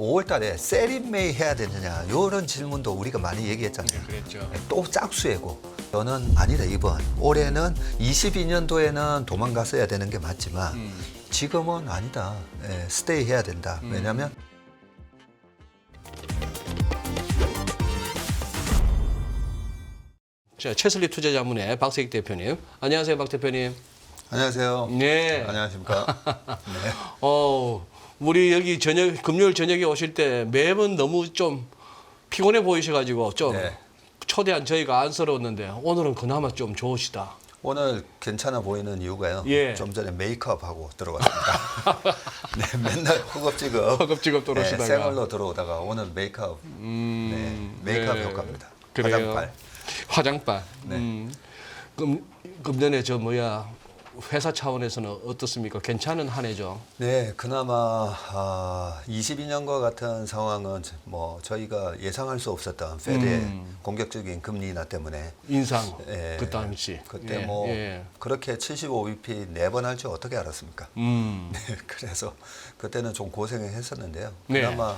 5월 달에 세린메이 해야 되느냐 이런 질문도 우리가 많이 얘기했잖아요. 네, 그랬죠. 또 짝수예고 저는 아니다 이번 올해는 22년도에는 도망갔어야 되는 게 맞지만 지금은 아니다. 스테이 해야 된다. 왜냐하면 자, 최슬리 투자자문의 박세익 대표님. 안녕하세요, 박 대표님. 안녕하세요. 네. 안녕하십니까. 네. 우리 여기 금요일 저녁에 오실 때 매번 너무 좀 피곤해 보이셔가지고 좀 네. 초대한 저희가 안쓰러웠는데 오늘은 그나마 좀 좋으시다. 오늘 괜찮아 보이는 이유가요. 예. 좀 전에 메이크업하고 들어갔습니다. 네, 맨날 허겁지겁 허겁지겁 들어오시다가. 네, 생얼로 들어오다가 오늘 메이크업 네, 메이크업 네. 효과입니다. 그래요. 화장빨. 화장빨. 네. 금전에 회사 차원에서는 어떻습니까? 괜찮은 한 해죠. 네, 그나마 22년과 같은 상황은 뭐 저희가 예상할 수 없었던 페드의 공격적인 금리 인하 때문에 인상 예, 그 당시. 그때 예, 뭐 예. 그렇게 75bp 4번 할 줄 어떻게 알았습니까? 네, 그래서 그때는 좀 고생을 했었는데요. 네. 그나마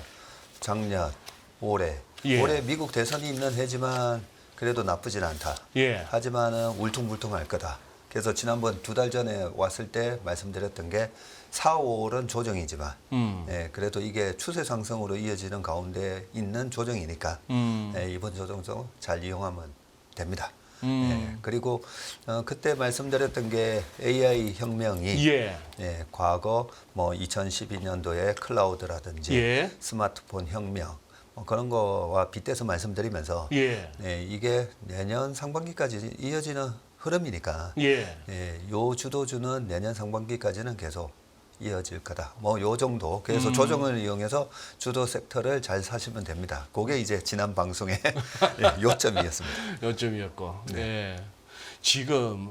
작년, 올해 예. 올해 미국 대선이 있는 해지만 그래도 나쁘진 않다. 예. 하지만은 울퉁불퉁할 거다. 그래서 지난번 2달 전에 왔을 때 말씀드렸던 게 4, 5월은 조정이지만 예, 그래도 이게 추세 상승으로 이어지는 가운데 있는 조정이니까 예, 이번 조정도 잘 이용하면 됩니다. 예, 그리고 그때 말씀드렸던 게 AI 혁명이 예. 예, 과거 뭐 2012년도에 클라우드라든지 예. 스마트폰 혁명 뭐 그런 거와 빗대서 말씀드리면서 예. 예, 이게 내년 상반기까지 이어지는 흐름이니까 예. 예, 요 주도주는 내년 상반기까지는 계속 이어질 거다. 뭐 요 정도. 그래서 조정을 이용해서 주도 섹터를 잘 사시면 됩니다. 그게 이제 지난 방송의 예, 요점이었습니다. 요점이었고. 예. 지금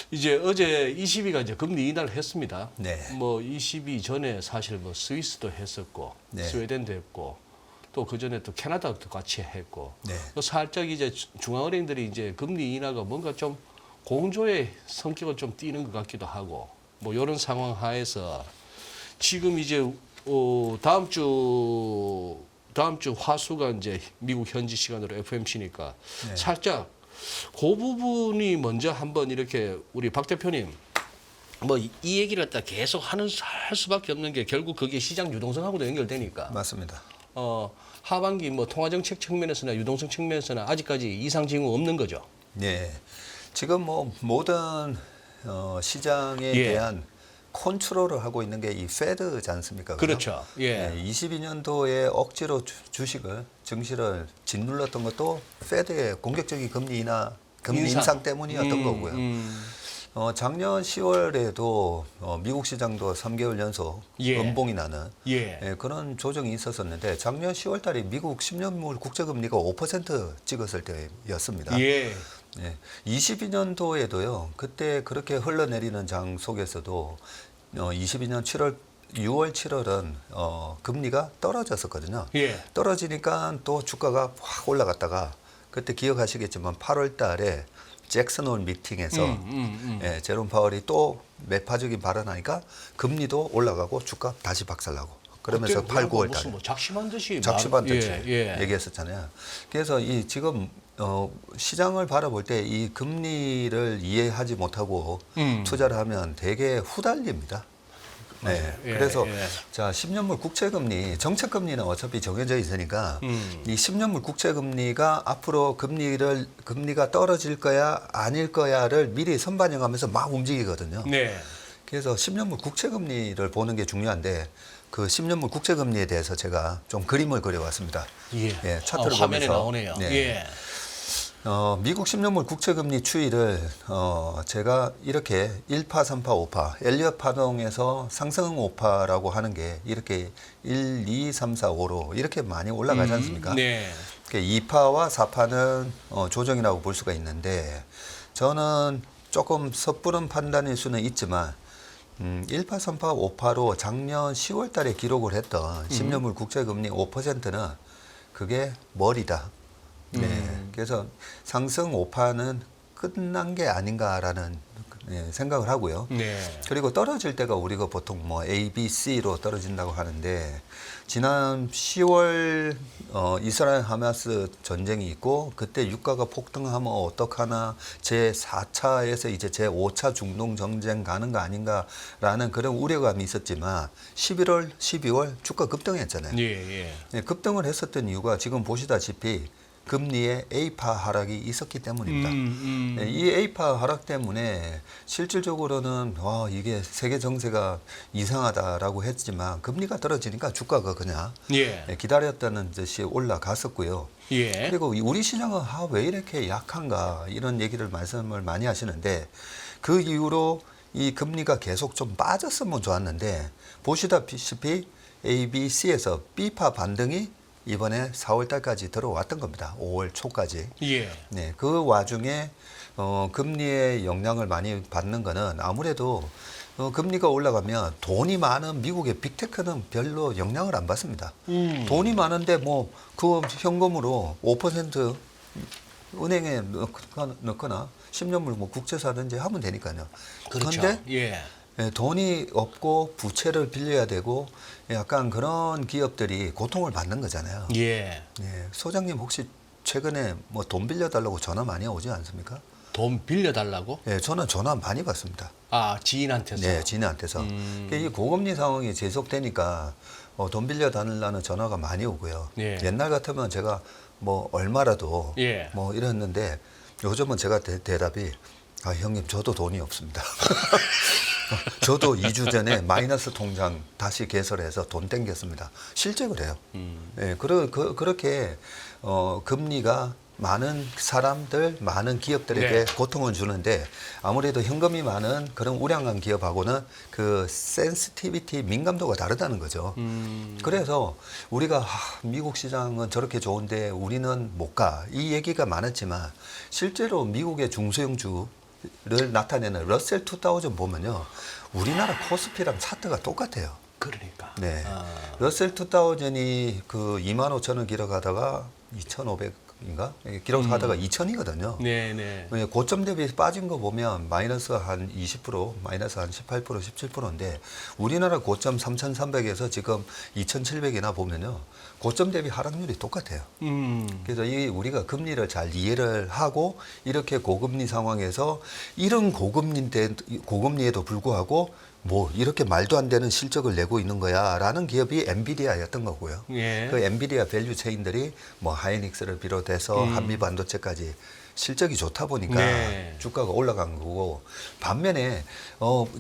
이제 어제 22가 이제 금리 인하를 했습니다. 네. 뭐 22 전에 사실 뭐 스위스도 했었고 네. 스웨덴도 했고 또 그 전에 또 캐나다도 같이 했고 네. 또 살짝 이제 중앙은행들이 이제 금리 인하가 뭔가 좀 공조의 성격을 좀 띠는 것 같기도 하고 뭐 이런 상황 하에서 지금 이제 다음 주 화수가 이제 미국 현지 시간으로 FMC니까 네. 살짝 그 부분이 먼저 한번 이렇게 우리 박 대표님 뭐 이 얘기를 갖다 계속 할 수밖에 없는 게 결국 그게 시장 유동성하고도 연결되니까 맞습니다. 하반기 뭐 통화정책 측면에서나 유동성 측면에서나 아직까지 이상 징후 없는 거죠. 네. 지금 뭐 모든 시장에 예. 대한 컨트롤을 하고 있는 게 이 페드지 않습니까? 그렇죠. 예. 네, 22년도에 억지로 증시를 짓눌렀던 것도 페드의 공격적인 금리 인상 때문이었던 거고요. 작년 10월에도 미국 시장도 3개월 연속 예. 음봉이 나는 예. 그런 조정이 있었었는데 작년 10월 달에 미국 10년물 국채금리가 5% 찍었을 때였습니다. 예. 네, 22년도에도요. 그때 그렇게 흘러내리는 장 속에서도 22년 6월, 7월은 금리가 떨어졌었거든요. 예. 떨어지니까 또 주가가 확 올라갔다가 그때 기억하시겠지만 8월 달에 잭슨홀 미팅에서 예, 제롬 파월이 또 매파적인 발언하니까 금리도 올라가고 주가 다시 박살나고 그러면서 8, 9월 달에 무슨 뭐 작심한 듯이 예. 얘기했었잖아요. 그래서 이 지금 시장을 바라볼 때 이 금리를 이해하지 못하고 투자를 하면 되게 후달립니다. 네. 예, 그래서 예. 자 10년물 국채금리, 정책금리는 어차피 정해져 있으니까 이 10년물 국채금리가 앞으로 금리가 떨어질 거야 아닐 거야를 미리 선반영하면서 막 움직이거든요. 네. 그래서 10년물 국채금리를 보는 게 중요한데 그 10년물 국채금리에 대해서 제가 좀 그림을 그려왔습니다. 예. 차트를 화면에 보면서 나오네요. 네. 예. 미국 10년물 국채금리 추이를 제가 이렇게 1파, 3파, 5파, 엘리엇 파동에서 상승 5파라고 하는 게 이렇게 1, 2, 3, 4, 5로 이렇게 많이 올라가지 않습니까? 네. 2파와 4파는 조정이라고 볼 수가 있는데 저는 조금 섣부른 판단일 수는 있지만 1파, 3파, 5파로 작년 10월 달에 기록을 했던 10년물 국채금리 5%는 그게 머리다. 네. 그래서 상승 5파는 끝난 게 아닌가라는 생각을 하고요. 네. 그리고 떨어질 때가 우리가 보통 뭐 A, B, C로 떨어진다고 하는데 지난 10월 이스라엘 하마스 전쟁이 있고 그때 유가가 폭등하면 어떡하나 제4차에서 이제 제5차 중동 전쟁 가는 거 아닌가라는 그런 우려감이 있었지만 11월, 12월 주가 급등했잖아요. 예. 급등을 했었던 이유가 지금 보시다시피 금리의 A파 하락이 있었기 때문입니다. 이 A파 하락 때문에 실질적으로는 이게 세계 정세가 이상하다라고 했지만 금리가 떨어지니까 주가가 그냥 기다렸다는 듯이 올라갔었고요. 그리고 우리 시장은 왜 이렇게 약한가 이런 얘기를 말씀을 많이 하시는데 그 이후로 이 금리가 계속 좀 빠졌으면 좋았는데 보시다시피 A, B, C에서 B파 반등이 이번에 4월 달까지 들어왔던 겁니다. 5월 초까지. 네, 그 와중에 금리의 영향을 많이 받는 거는 아무래도 금리가 올라가면 돈이 많은 미국의 빅테크는 별로 영향을 안 받습니다. 돈이 많은데 뭐 그 현금으로 5% 은행에 넣거나 10년물 뭐 국채 사든지 하면 되니까요. 그렇죠. 그런데 돈이 없고 부채를 빌려야 되고 약간 그런 기업들이 고통을 받는 거잖아요. 소장님 혹시 최근에 뭐 돈 빌려달라고 전화 많이 오지 않습니까? 돈 빌려달라고? 저는 전화 많이 받습니다. 지인한테서? 네, 지인한테서. 이 고금리 상황이 계속되니까 돈 빌려달라는 전화가 많이 오고요. 옛날 같으면 제가 뭐 얼마라도 뭐 이랬는데 요즘은 제가 대답이 형님 저도 돈이 없습니다. 저도 2주 전에 마이너스 통장 다시 개설해서 돈 땡겼습니다. 실제 그래요. 그렇게 금리가 많은 사람들, 많은 기업들에게 고통을 주는데 아무래도 현금이 많은 그런 우량한 기업하고는 그 센시티비티, 민감도가 다르다는 거죠. 그래서 우리가 미국 시장은 저렇게 좋은데 우리는 못 가. 이 얘기가 많았지만 실제로 미국의 중소형주 를 나타내는 러셀 2000 보면요. 우리나라 코스피랑 차트가 똑같아요. 그러니까. 러셀 2000이 그 25,000원 기록하다가 2,500인가? 기록하다가 2,000이거든요. 고점 대비 빠진 거 보면 마이너스 한 20%, 마이너스 한 18%, 17%인데 우리나라 고점 3,300에서 지금 2,700이나 보면요. 고점 대비 하락률이 똑같아요. 그래서 우리가 금리를 잘 이해를 하고 이렇게 고금리 상황에서 이런 고금리에도 불구하고 뭐 이렇게 말도 안 되는 실적을 내고 있는 거야라는 기업이 엔비디아였던 거고요. 그 엔비디아 밸류 체인들이 뭐 하이닉스를 비롯해서 한미 반도체까지 실적이 좋다 보니까 주가가 올라간 거고 반면에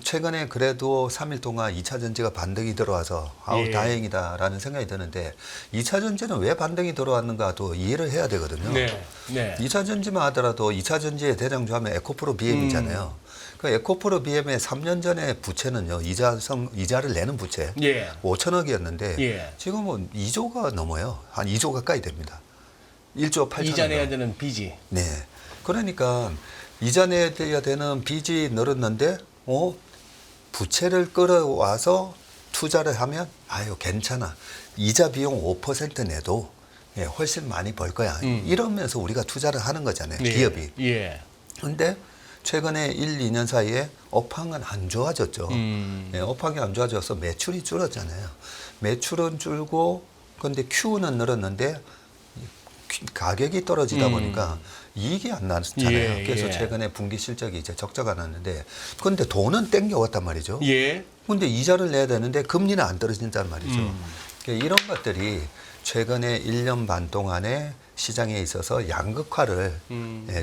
최근에 그래도 3일 동안 2차 전지가 반등이 들어와서 다행이다라는 생각이 드는데 2차 전지는 왜 반등이 들어왔는가도 이해를 해야 되거든요. 2차 전지만 하더라도 2차 전지의 대장주 하면 에코프로 BM이잖아요. 그 에코프로 BM의 3년 전에 부채는요, 이자를 내는 부채 5천억이었는데 지금은 2조가 넘어요. 한 2조 가까이 됩니다. 1조 8천억. 이자 내야 되는 빚이. 그러니까 이자 내야 되는 빚이 늘었는데 부채를 끌어와서 투자를 하면 괜찮아. 이자 비용 5% 내도 훨씬 많이 벌 거야. 이러면서 우리가 투자를 하는 거잖아요. 기업이. 그런데 최근에 1, 2년 사이에 업황은 안 좋아졌죠. 업황이 안 좋아져서 매출이 줄었잖아요. 매출은 줄고 그런데 Q는 늘었는데 가격이 떨어지다 보니까 이익이 안 났잖아요. 그래서 최근에 분기 실적이 이제 적자가 났는데 그런데 돈은 땡겨왔단 말이죠. 그런데 이자를 내야 되는데 금리는 안 떨어진단 말이죠. 이런 것들이 최근에 1년 반 동안에 시장에 있어서 양극화를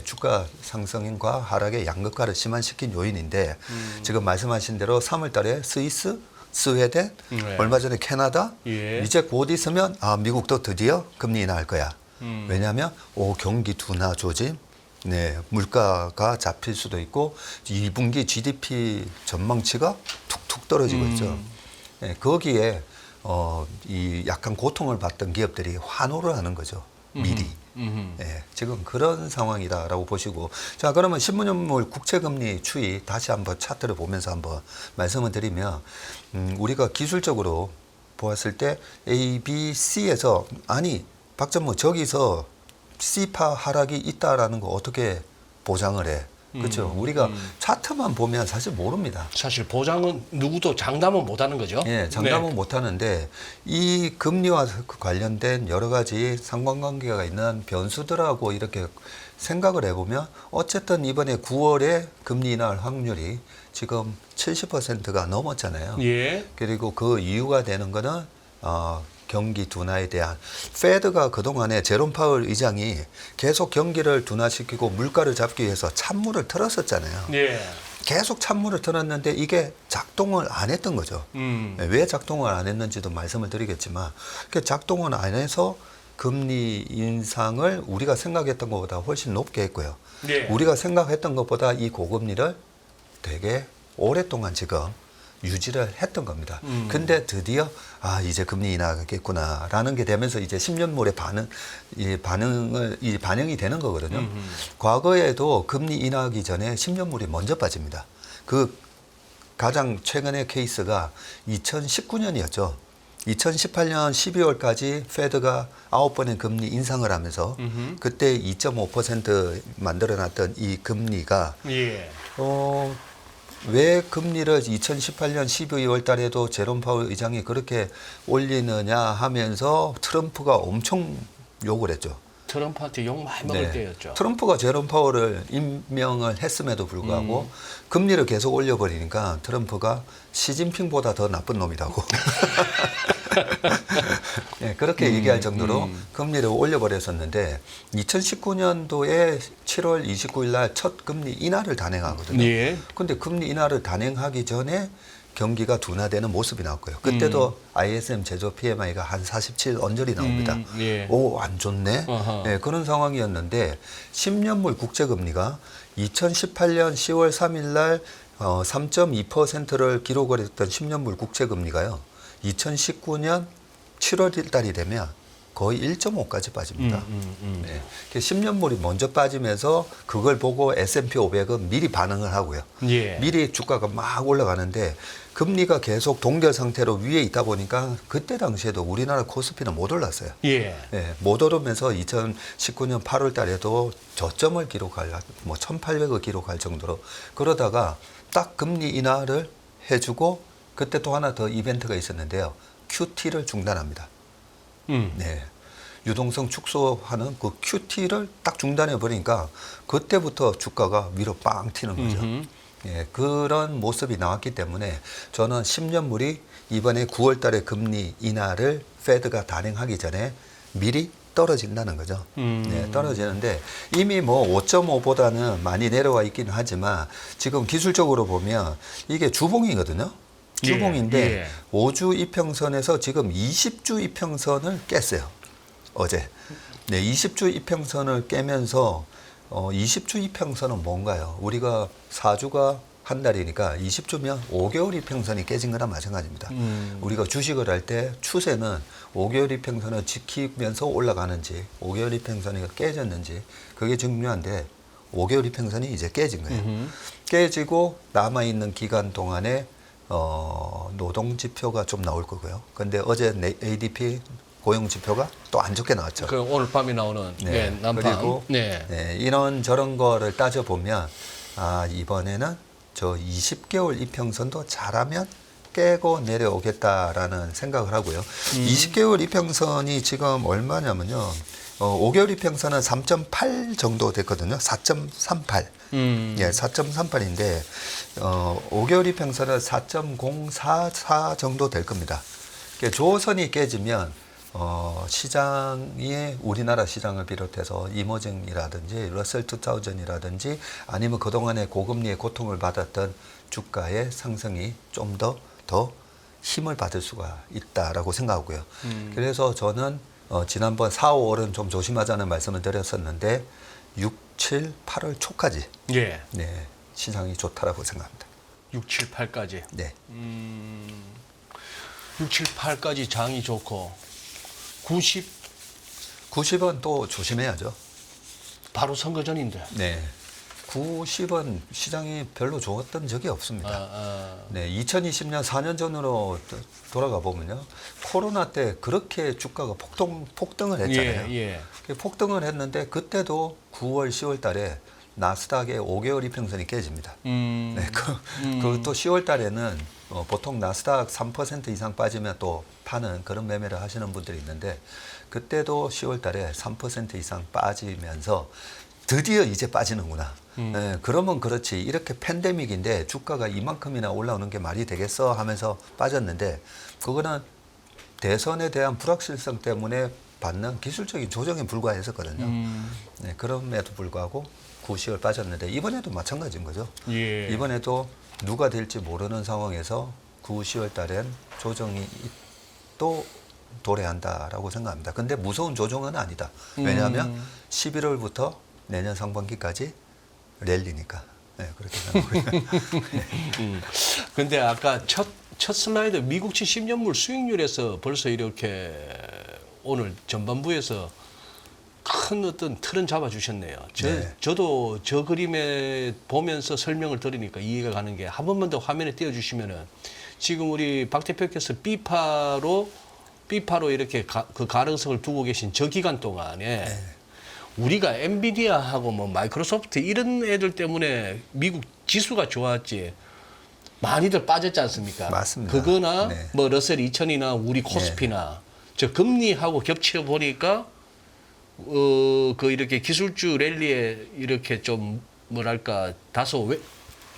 주가 상승과 하락의 양극화를 심화시킨 요인인데 지금 말씀하신 대로 3월 달에 스위스, 스웨덴, 얼마 전에 캐나다 이제 곧 있으면 미국도 드디어 금리 인하할 거야. 왜냐하면 경기 둔화 조짐, 물가가 잡힐 수도 있고 2분기 GDP 전망치가 툭툭 떨어지고 있죠. 거기에 이 약간 고통을 받던 기업들이 환호를 하는 거죠. 미리. 지금 그런 상황이다라고 보시고 자 그러면 신문연물 국채금리 추이 다시 한번 차트를 보면서 한번 말씀을 드리면 우리가 기술적으로 보았을 때 A, B, C에서 박전무 저기서 C파 하락이 있다라는 거 어떻게 보장을 해? 그렇죠. 우리가 차트만 보면 사실 모릅니다. 사실 보장은 누구도 장담은 못하는 거죠. 예, 장담은 네. 못 하는데 이 금리와 관련된 여러 가지 상관관계가 있는 변수들하고 이렇게 생각을 해보면 어쨌든 이번에 9월에 금리 인하할 확률이 지금 70%가 넘었잖아요. 예. 그리고 그 이유가 되는 거는 경기 둔화에 대한 페드가 그동안에 제롬 파월 의장이 계속 경기를 둔화시키고 물가를 잡기 위해서 찬물을 틀었었잖아요. 예. 계속 찬물을 틀었는데 이게 작동을 안 했던 거죠. 왜 작동을 안 했는지도 말씀을 드리겠지만 그 작동을 안 해서 금리 인상을 우리가 생각했던 것보다 훨씬 높게 했고요. 예. 우리가 생각했던 것보다 이 고금리를 되게 오랫동안 지금 유지를 했던 겁니다. 근데 드디어 이제 금리 인하겠구나라는 게 되면서 이제 10년물의 반영이 되는 거거든요. 과거에도 금리 인하하기 전에 10년물이 먼저 빠집니다. 그 가장 최근의 케이스가 2019년이었죠. 2018년 12월까지 페드가 9번의 금리 인상을 하면서 그때 2.5% 만들어놨던 이 금리가 예. 왜 금리를 2018년 12월 달에도 제롬 파월 의장이 그렇게 올리느냐 하면서 트럼프가 엄청 욕을 했죠. 트럼프한테 욕 많이 먹을 때였죠. 트럼프가 제롬 파월을 임명을 했음에도 불구하고 금리를 계속 올려버리니까 트럼프가 시진핑보다 더 나쁜 놈이라고 네, 그렇게 얘기할 정도로 금리를 올려버렸었는데 2019년도에 7월 29일 날 첫 금리 인하를 단행하거든요. 예. 근데 금리 인하를 단행하기 전에 경기가 둔화되는 모습이 나왔고요. 그때도 ISM 제조 PMI가 한 47 언저리 나옵니다. 예. 오, 안 좋네. 네, 그런 상황이었는데 10년물 국채금리가 2018년 10월 3일 날 3.2%를 기록을 했던 10년물 국채금리가요. 2019년 7월 달이 되면 거의 1.5까지 빠집니다. 네. 10년물이 먼저 빠지면서 그걸 보고 S&P 500은 미리 반응을 하고요. 예. 미리 주가가 막 올라가는데 금리가 계속 동결 상태로 위에 있다 보니까 그때 당시에도 우리나라 코스피는 못 올랐어요. 예. 네, 못 오르면서 2019년 8월 달에도 저점을 기록할, 1,800을 기록할 정도로 그러다가 딱 금리 인하를 해주고 그때 또 하나 더 이벤트가 있었는데요. QT를 중단합니다. 네. 유동성 축소하는 그 QT를 딱 중단해 버리니까 그때부터 주가가 위로 빵 튀는 거죠. 예, 그런 모습이 나왔기 때문에 저는 10년물이 이번에 9월 달에 금리 인하를 페드가 단행하기 전에 미리 떨어진다는 거죠. 네, 떨어지는데 이미 5.5보다는 많이 내려와 있기는 하지만 지금 기술적으로 보면 이게 주봉이거든요. 주봉인데 예. 5주 이평선에서 지금 20주 이평선을 깼어요. 어제. 네, 20주 이평선을 깨면서 20주 이평선은 뭔가요? 우리가 4주가 한 달이니까 20주면 5개월 이평선이 깨진 거나 마찬가지입니다. 우리가 주식을 할 때 추세는 5개월 이평선을 지키면서 올라가는지 5개월 이평선이 깨졌는지 그게 중요한데 5개월 이평선이 이제 깨진 거예요. 깨지고 남아있는 기간 동안에 노동 지표가 좀 나올 거고요. 근데 어제 ADP 고용 지표가 또 안 좋게 나왔죠. 그 오늘 밤에 나오는 네. 남방. 그리고 네. 이런 저런 거를 따져 보면 이번에는 저 20개월 이평선도 잘하면 깨고 내려오겠다라는 생각을 하고요. 20개월 이평선이 지금 얼마냐면요. 5개월 이평선은 3.8 정도 됐거든요. 4.38. 예, 4.38인데 5개월 이평선은 4.044 정도 될 겁니다. 조선이 깨지면 시장이 우리나라 시장을 비롯해서 이머징이라든지 러셀 2000이라든지 아니면 그동안에 고금리의 고통을 받았던 주가의 상승이 좀 더 힘을 받을 수가 있다라고 생각하고요. 그래서 저는 지난번 4, 5월은 좀 조심하자는 말씀을 드렸었는데 6, 7, 8월 초까지 예. 네, 시장이 좋다라고 생각합니다. 6, 7, 8까지. 네. 6, 7, 8까지 장이 좋고 90 90은 또 조심해야죠. 바로 선거 전인데. 네. 90은 시장이 별로 좋았던 적이 없습니다. 네, 2020년 4년 전으로 돌아가 보면요. 코로나 때 그렇게 주가가 폭등을 했잖아요. 예. 폭등을 했는데 그때도 9월, 10월 달에 나스닥의 5개월 이평선이 깨집니다. 네, 그또 10월 달에는 보통 나스닥 3% 이상 빠지면 또 파는 그런 매매를 하시는 분들이 있는데 그때도 10월 달에 3% 이상 빠지면서 드디어 이제 빠지는구나. 네, 그러면 그렇지. 이렇게 팬데믹인데 주가가 이만큼이나 올라오는 게 말이 되겠어 하면서 빠졌는데 그거는 대선에 대한 불확실성 때문에 받는 기술적인 조정에 불과했었거든요. 네, 그럼에도 불구하고 9, 10월 빠졌는데 이번에도 마찬가지인 거죠. 예. 이번에도 누가 될지 모르는 상황에서 9, 10월 달엔 조정이 또 도래한다라고 생각합니다. 근데 무서운 조정은 아니다. 왜냐하면 11월부터 내년 상반기까지 랠리니까. 네, 그렇게 생각합니다. 근데 아까 첫 슬라이드 미국치 10년물 수익률에서 벌써 이렇게 오늘 전반부에서 큰 어떤 틀은 잡아주셨네요. 네. 저도 저 그림에 보면서 설명을 들으니까 이해가 가는 게 한 번만 더 화면에 띄워주시면은 지금 우리 박 대표께서 B파로 이렇게 그 가능성을 두고 계신 저 기간 동안에 네. 우리가 엔비디아하고 뭐 마이크로소프트 이런 애들 때문에 미국 지수가 좋았지 많이들 빠졌지 않습니까? 맞습니다. 그거나 네. 뭐 러셀 2000이나 우리 코스피나 저 금리하고 겹쳐 보니까 그 이렇게 기술주 랠리에 이렇게 좀 뭐랄까 다소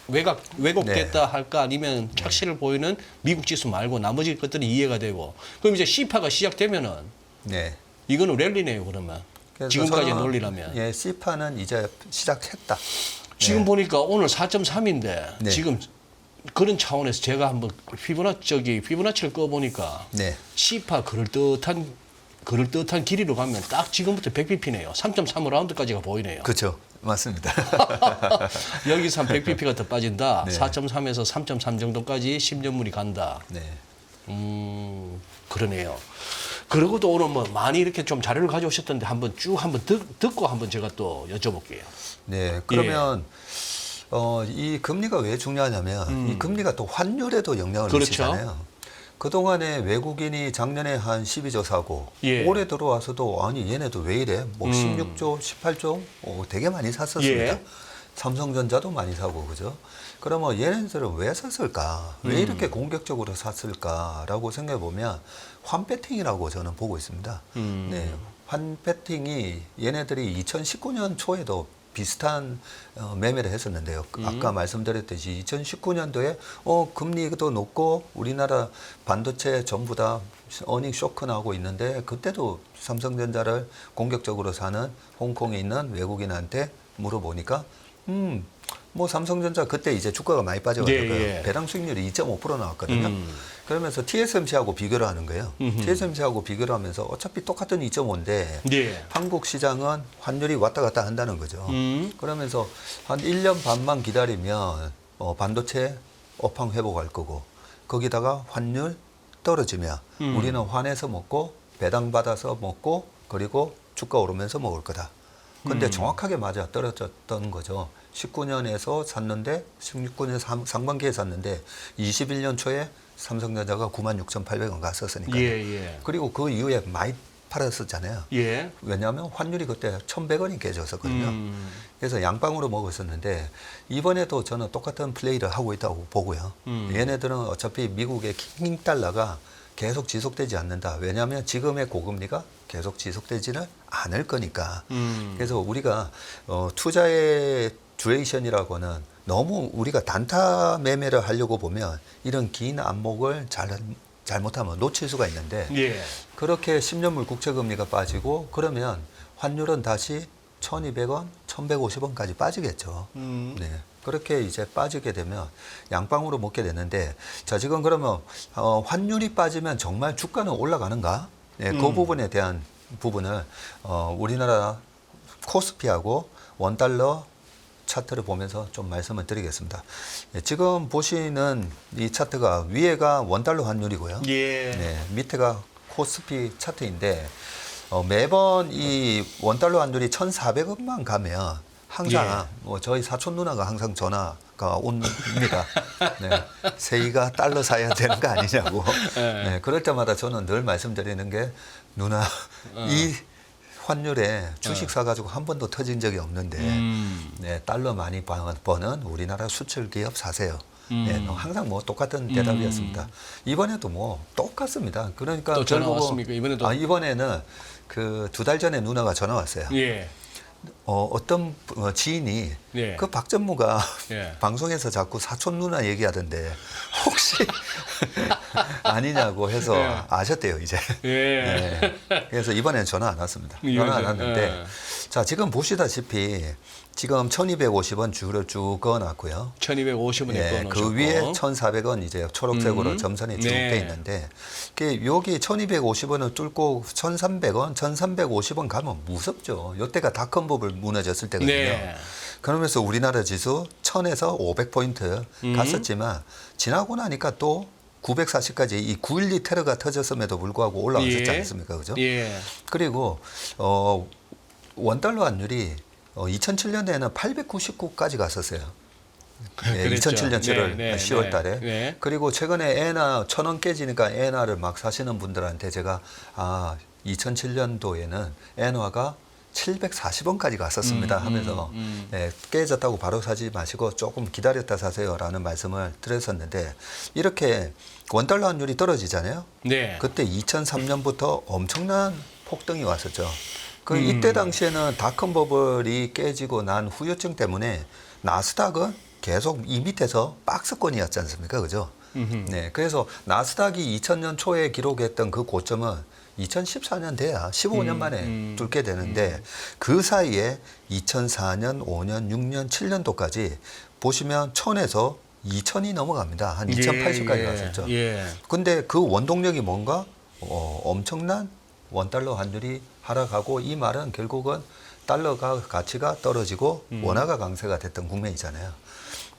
왜곡됐다 할까 아니면 착시를 보이는 미국 지수 말고 나머지 것들이 이해가 되고 그럼 이제 C파가 시작되면은 네. 이거는 랠리네요 그러면 그래서 지금까지 저는, 논리라면 예, C파는 이제 시작했다. 지금 보니까 오늘 4.3인데 네. 지금 그런 차원에서 제가 한번 피보나치를 꺼보니까 네. C파 그럴듯한 길이로 가면 딱 지금부터 100bp네요. 3.3 라운드까지가 보이네요. 그렇죠. 맞습니다. 여기서 한 100bp가 더 빠진다. 네. 4.3에서 3.3 정도까지 10년물이 간다. 네. 그러네요. 그러고도 오늘 뭐 많이 이렇게 좀 자료를 가져오셨던데 한번 듣고 한번 제가 또 여쭤볼게요. 네. 그러면 이 금리가 왜 중요하냐면 이 금리가 또 환율에도 영향을 그렇죠. 미치잖아요. 그동안에 외국인이 작년에 한 12조 사고 예. 올해 들어와서도 아니 얘네도 왜 이래? 뭐 16조, 18조 되게 많이 샀었습니다. 예. 삼성전자도 많이 사고 그죠? 그러면 얘네들은 왜 샀을까? 왜 이렇게 공격적으로 샀을까라고 생각해 보면 환배팅이라고 저는 보고 있습니다. 네, 환배팅이 얘네들이 2019년 초에도 비슷한 매매를 했었는데요. 아까 말씀드렸듯이 2019년도에 금리도 높고 우리나라 반도체 전부 다 어닝 쇼크 나고 있는데 그때도 삼성전자를 공격적으로 사는 홍콩에 있는 외국인한테 물어보니까 뭐 삼성전자 그때 이제 주가가 많이 빠져가지고 예. 배당 수익률이 2.5% 나왔거든요. 그러면서 TSMC하고 비교를 하는 거예요. TSMC하고 비교를 하면서 어차피 똑같은 2.5인데 예. 한국 시장은 환율이 왔다 갔다 한다는 거죠. 그러면서 한 1년 반만 기다리면 반도체 업황 회복할 거고 거기다가 환율 떨어지면 우리는 환에서 먹고 배당 받아서 먹고 그리고 주가 오르면서 먹을 거다. 근데 정확하게 맞아 떨어졌던 거죠. 19년에서 샀는데 16년 상반기에 샀는데 21년 초에 삼성전자가 96,800원 갔었으니까요. 예. 그리고 그 이후에 많이 팔았었잖아요. 예. 왜냐하면 환율이 그때 1,100원이 깨졌었거든요. 그래서 양방으로 먹었었는데 이번에도 저는 똑같은 플레이를 하고 있다고 보고요. 얘네들은 어차피 미국의 킹 달러가 계속 지속되지 않는다. 왜냐하면 지금의 고금리가 계속 지속되지는 않을 거니까. 그래서 우리가 투자의 듀레이션이라고는 너무 우리가 단타 매매를 하려고 보면 이런 긴 안목을 잘못하면 놓칠 수가 있는데 예. 그렇게 10년물 국채금리가 빠지고 그러면 환율은 다시 1,200원, 1,150원까지 빠지겠죠. 네. 그렇게 이제 빠지게 되면 양방으로 먹게 되는데 자 지금 그러면 환율이 빠지면 정말 주가는 올라가는가? 네, 그 부분에 대한 부분을 우리나라 코스피하고 원달러 차트를 보면서 좀 말씀을 드리겠습니다. 네, 지금 보시는 이 차트가 위에가 원달러 환율이고요. 예. 네, 밑에가 코스피 차트인데 매번 이 원달러 환율이 1,400원만 가면 항상 뭐 저희 사촌 누나가 항상 전화가 옵니다. 네, 세이가 달러 사야 되는 거 아니냐고. 네, 그럴 때마다 저는 늘 말씀드리는 게 누나 이 환율에 주식 사가지고 한 번도 터진 적이 없는데 네, 달러 많이 버는 우리나라 수출 기업 사세요. 네, 항상 뭐 똑같은 대답이었습니다. 이번에도 뭐 똑같습니다. 그러니까 또 전화 결국은 왔습니까? 이번에도? 이번에는 그 2달 전에 누나가 전화 왔어요. 예. 어떤 지인이 예. 그 박전무가 예. 방송에서 자꾸 사촌 누나 얘기하던데 혹시 아니냐고 해서 예. 아셨대요 이제. 예. 네. 그래서 이번에는 전화 안 왔습니다. 예. 전화 안 왔는데 예. 자 지금 보시다시피 지금 1,250원 주를 쭉 그어놨고요. 1,250원에 예, 그 위에 1,400원 이제 초록색으로 점선이 쭉 네. 돼 있는데 여기 1,250원을 뚫고 1,300원, 1,350원 가면 무섭죠. 이때가 닷컴버블 무너졌을 때거든요. 네. 그러면서 우리나라 지수 1,000에서 500포인트 갔었지만 지나고 나니까 또 940까지 이 9.12 테러가 터졌음에도 불구하고 올라왔었지 예. 않습니까? 그죠? 예. 그리고 원달러 환율이 2007년에는 899까지 갔었어요. 예, 그랬죠. 2007년 7월 네, 10월 달에. 네. 그리고 최근에 엔화 1,000원 깨지니까 엔화를 막 사시는 분들한테 제가 2007년도에는 엔화가 740원까지 갔었습니다 하면서 네, 깨졌다고 바로 사지 마시고 조금 기다렸다 사세요라는 말씀을 드렸었는데 이렇게 원달러 환율이 떨어지잖아요. 네. 그때 2003년부터 엄청난 폭등이 왔었죠. 이때 당시에는 닷컴 버블이 깨지고 난 후유증 때문에 나스닥은 계속 이 밑에서 박스권이었지 않습니까? 그죠? 네. 그래서 나스닥이 2000년 초에 기록했던 그 고점은 2014년 돼야 15년 만에 뚫게 되는데 그 사이에 2004년, 5년, 6년, 7년도까지 보시면 1000에서 2000이 넘어갑니다. 한 2080까지 갔었죠. 예. 근데 그 원동력이 뭔가 엄청난 원달러 환율이 하락하고 이 말은 결국은 달러가 가치가 떨어지고 원화가 강세가 됐던 국면이잖아요.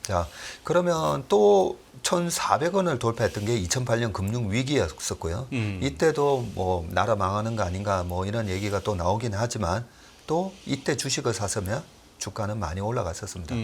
자, 그러면 또 1,400원을 돌파했던 게 2008년 금융 위기였었고요. 이때도 뭐 나라 망하는 거 아닌가 뭐 이런 얘기가 또 나오긴 하지만 또 이때 주식을 샀으면 주가는 많이 올라갔었습니다.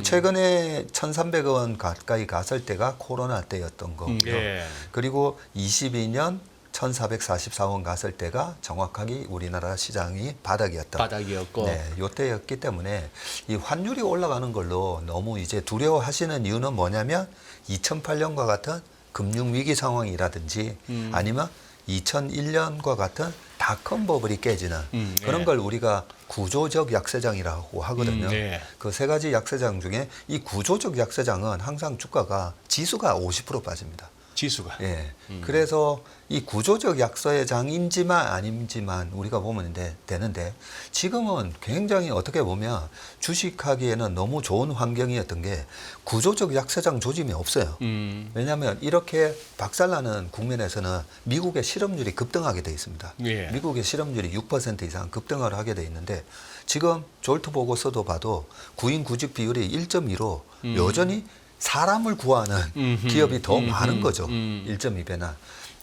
최근에 1,300원 가까이 갔을 때가 코로나 때였던 거고요. 예. 그리고 22년 1,444원 갔을 때가 정확하게 우리나라 시장이 바닥이었고. 네, 요때였기 때문에 이 환율이 올라가는 걸로 너무 이제 두려워하시는 이유는 뭐냐면 2008년과 같은 금융위기 상황이라든지 아니면 2001년과 같은 닷컴 버블이 깨지는 그런 네. 걸 우리가 구조적 약세장이라고 하거든요. 네. 그 세 가지 약세장 중에 이 구조적 약세장은 항상 주가가 지수가 50% 빠집니다. 지수가. 예. 그래서 이 구조적 약세장인지만 아닌지만 우리가 보면 되는데 지금은 굉장히 어떻게 보면 주식하기에는 너무 좋은 환경이었던 게 구조적 약세장 조짐이 없어요. 왜냐하면 이렇게 박살나는 국면에서는 미국의 실업률이 급등하게 돼 있습니다. 예. 미국의 실업률이 6% 이상 급등을 하게 돼 있는데 지금 졸트 보고서도 봐도 구인 구직 비율이 1.2로 여전히 사람을 구하는 기업이 더 많은 거죠. 1.2배나.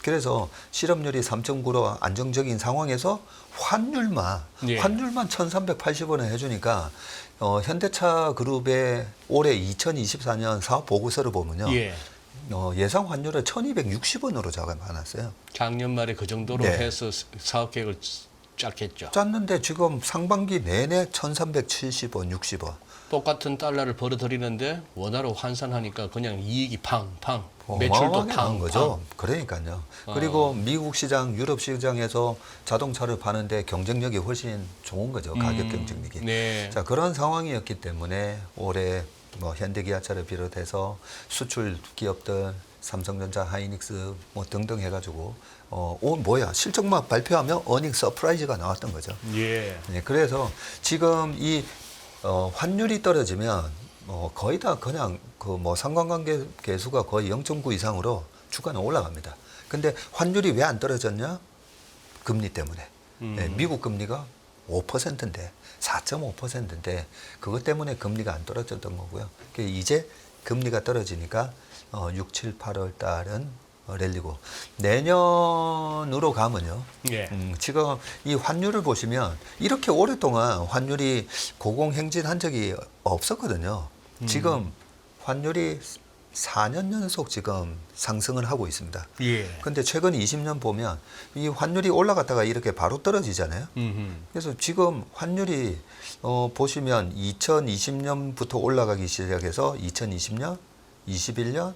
그래서 실업률이 3.9로 안정적인 상황에서 환율만 1,380원에 해주니까 현대차 그룹의 올해 2024년 사업 보고서를 보면요. 예. 예상 환율을 1,260원으로 잡아놨어요. 작년 말에 그 정도로 네. 해서 사업 계획을 짰겠죠. 짰는데 지금 상반기 내내 1,370원, 60원. 똑같은 달러를 벌어들이는데 원화로 환산하니까 그냥 이익이 팡팡, 매출도 어마어마하게 나온 거죠. 팡팡. 그러니까요. 그리고 미국 시장, 유럽 시장에서 자동차를 파는데 경쟁력이 훨씬 좋은 거죠. 가격 경쟁력이. 네. 자, 그런 상황이었기 때문에 올해 뭐 현대기아차를 비롯해서 수출 기업들, 삼성전자, 하이닉스 뭐 등등 해가지고 실적만 발표하면 어닝 서프라이즈가 나왔던 거죠. 예. 네, 그래서 지금 이 환율이 떨어지면 거의 다 그냥 그 뭐 상관관계 계수가 거의 0.9 이상으로 주가는 올라갑니다. 근데 환율이 왜 안 떨어졌냐? 금리 때문에. 네, 미국 금리가 5%인데 4.5%인데 그것 때문에 금리가 안 떨어졌던 거고요. 이제 금리가 떨어지니까 6, 7, 8월 달은 랠리고 내년으로 가면요. 예. 지금 이 환율을 보시면 이렇게 오랫동안 환율이 고공행진한 적이 없었거든요. 지금 환율이 4년 연속 지금 상승을 하고 있습니다. 예. 근데 최근 20년 보면 이 환율이 올라갔다가 이렇게 바로 떨어지잖아요. 그래서 지금 환율이 보시면 2020년부터 올라가기 시작해서 2020년, 21년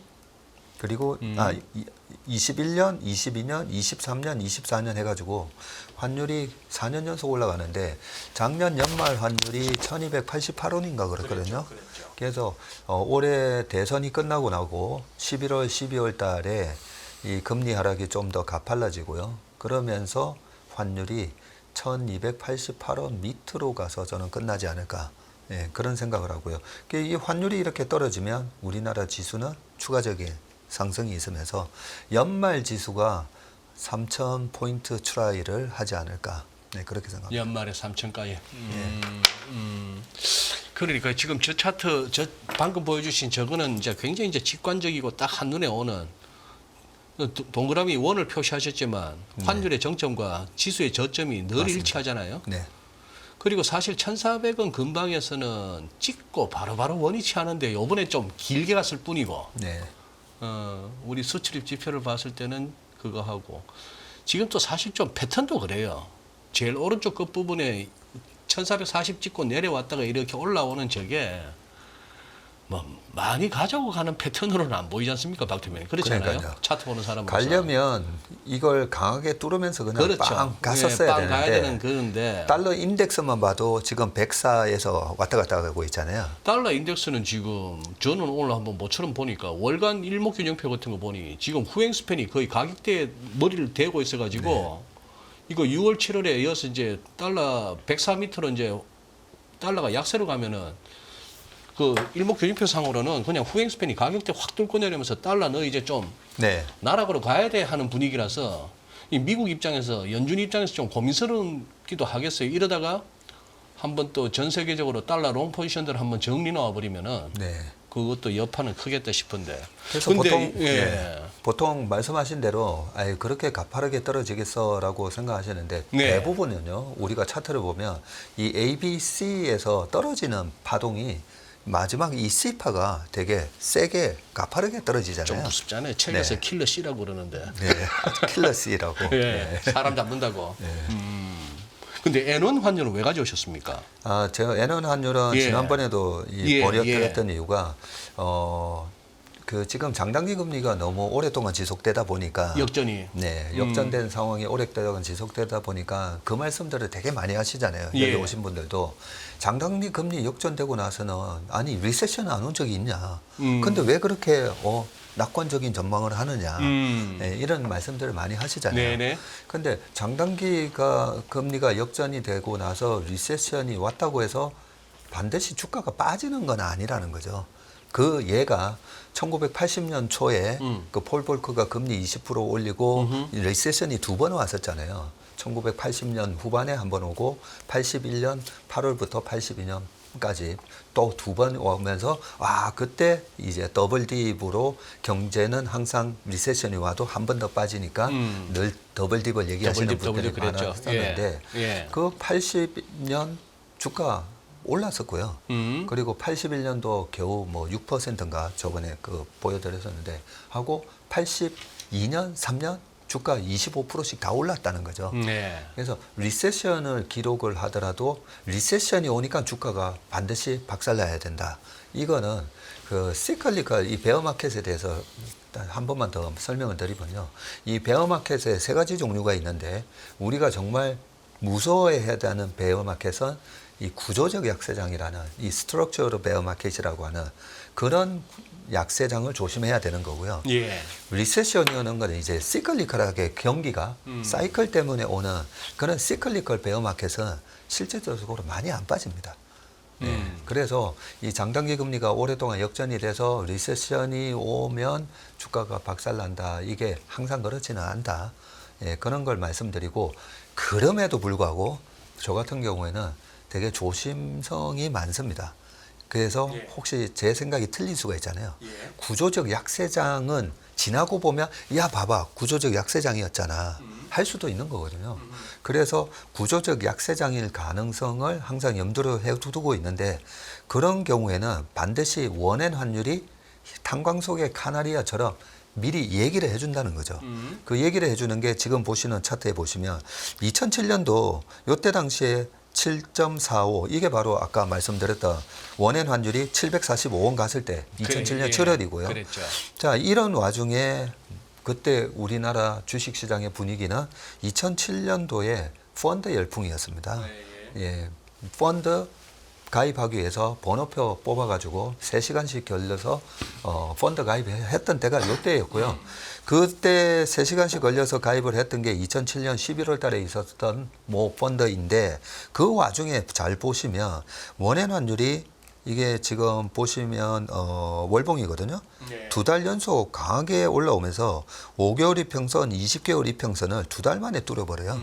그리고 21년, 22년, 23년, 24년 해가지고 환율이 4년 연속 올라가는데 작년 연말 환율이 1288원인가 그랬거든요. 그래서 올해 대선이 끝나고 나고 11월, 12월 달에 이 금리 하락이 좀 더 가팔라지고요. 그러면서 환율이 1288원 밑으로 가서 저는 끝나지 않을까. 예, 그런 생각을 하고요. 이 환율이 이렇게 떨어지면 우리나라 지수는 추가적인 상승이 있으면서 연말 지수가 3,000포인트 추라이를 하지 않을까. 네, 그렇게 생각합니다. 연말에 3천까지. 그러니까 지금 저 차트, 저 방금 보여주신 저거는 이제 굉장히 이제 직관적이고 딱 한눈에 오는 동그라미 원을 표시하셨지만 환율의 정점과 지수의 저점이 늘 맞습니다. 일치하잖아요. 네. 그리고 사실 1,400원 근방에서는 찍고 바로바로 원위치 하는데 요번에 좀 길게 갔을 뿐이고 네. 우리 수출입 지표를 봤을 때는 그거 하고 지금 또 사실 좀 패턴도 그래요. 제일 오른쪽 끝부분에 1440 찍고 내려왔다가 이렇게 올라오는 저게 뭐 많이 가지고 가는 패턴으로는 안 보이지 않습니까, 박 대표님? 그렇지 않아요? 그러니까요. 차트 보는 사람으로서. 가려면 이걸 강하게 뚫으면서 그냥 그렇죠. 빵 갔었어야 빵 가야 되는 되는데 그런데 달러 인덱스만 봐도 지금 104에서 왔다 갔다 하고 있잖아요. 달러 인덱스는 지금 저는 오늘 한번 모처럼 보니까 월간 일목균형표 같은 거 보니 지금 후행 스팬이 거의 가격대에 머리를 대고 있어가지고 이거 6월 7월에 이어서 이제 달러 104m로 이제 달러가 약세로 가면은 그 일목균형표 상으로는 그냥 후행 스팬이 가격대 확 뚫고 내리면서 달러 너 이제 좀 네. 나락으로 가야 돼 하는 분위기라서 이 미국 입장에서 연준 입장에서 좀 고민스럽기도 하겠어요. 이러다가 한번 또 전 세계적으로 달러 롱 포지션들을 한번 정리 놓아 버리면은 네. 그것도 여파는 크겠다 싶은데. 그래서 근데 보통 예. 보통 말씀하신 대로 아예 그렇게 가파르게 떨어지겠어라고 생각하시는데 네. 대부분은요. 우리가 차트를 보면 이 ABC에서 떨어지는 파동이 마지막 이 C파가 되게 세게 가파르게 좀 떨어지잖아요. 무섭잖아요. 책에서 네. 킬러 C라고 그러는데. 네. 킬러 C라고. 예. 사람 잡는다고. 네. 근데 N1 환율은 왜 가져오셨습니까? 제가 N원 환율은 예. 지난번에도 예, 버렸던 이유가 그 지금 장단기 금리가 너무 오랫동안 지속되다 보니까 역전이. 네, 역전된 상황이 오랫동안 지속되다 보니까 그 말씀들을 되게 많이 하시잖아요. 예. 여기 오신 분들도 장단기 금리 역전되고 나서는 아니 리세션 안 온 적이 있냐. 근데 왜 그렇게 낙관적인 전망을 하느냐. 네, 이런 말씀들을 많이 하시잖아요. 네네. 근데 장단기가 금리가 역전이 되고 나서 리세션이 왔다고 해서 반드시 주가가 빠지는 건 아니라는 거죠. 그 예가 1980년 초에 그 폴 볼커가 금리 20% 올리고 리세션이 두 번 왔었잖아요. 1980년 후반에 한 번 오고 81년 8월부터 82년까지 또 두 번 오면서 그때 이제 더블 딥으로 경제는 항상 리세션이 와도 한 번 더 빠지니까 늘 더블 딥을 얘기하시는 분들이 많았었는데 예. 그 80년 주가 올랐었고요. 그리고 81년도 겨우 뭐 6%인가 저번에 그 보여드렸었는데 하고 82년, 3년 주가 25%씩 다 올랐다는 거죠. 네. 그래서 리세션을 기록을 하더라도 리세션이 오니까 주가가 반드시 박살나야 된다. 이거는 그 시클리컬 이 베어마켓에 대해서 한 번만 더 설명을 드리면요. 이 베어마켓에 세 가지 종류가 있는데 우리가 정말 무서워해야 하는 베어마켓은 이 구조적 약세장이라는 이 스트럭처럴 베어마켓이라고 하는 그런 약세장을 조심해야 되는 거고요. 예. 리세션이 오는 건 이제 시클리컬하게 경기가 사이클 때문에 오는 그런 시클리컬 베어마켓은 실질적으로 많이 안 빠집니다. 네. 그래서 이 장단기 금리가 오랫동안 역전이 돼서 리세션이 오면 주가가 박살난다. 이게 항상 그렇지는 않다. 예, 그런 걸 말씀드리고 그럼에도 불구하고 저 같은 경우에는 되게 조심성이 많습니다. 그래서 혹시 제 생각이 틀릴 수가 있잖아요. 구조적 약세장은 지나고 보면 야 봐봐 구조적 약세장이었잖아 할 수도 있는 거거든요. 그래서 구조적 약세장일 가능성을 항상 염두로 해두고 있는데 그런 경우에는 반드시 원엔 환율이 탄광 속의 카나리아처럼 미리 얘기를 해준다는 거죠. 그 얘기를 해주는 게 지금 보시는 차트에 보시면 2007년도 이때 당시에 7.45 이게 바로 아까 말씀드렸던 원엔 환율이 745원 갔을 때 2007년 예, 7월이고요. 그랬죠. 자, 이런 와중에 그때 우리나라 주식시장의 분위기는 2007년도에 펀드 열풍이었습니다. 예, 펀드 가입하기 위해서 번호표 뽑아가지고 3시간씩 걸려서 펀드 가입했던 때가 이때였고요. 그때 3시간씩 걸려서 가입을 했던 게 2007년 11월 달에 있었던 모 펀드인데 그 와중에 잘 보시면 원엔 환율이 이게 지금 보시면 월봉이거든요. 네. 2달 연속 강하게 올라오면서 5개월 이평선, 20개월 이평선을 2달 만에 뚫어버려요.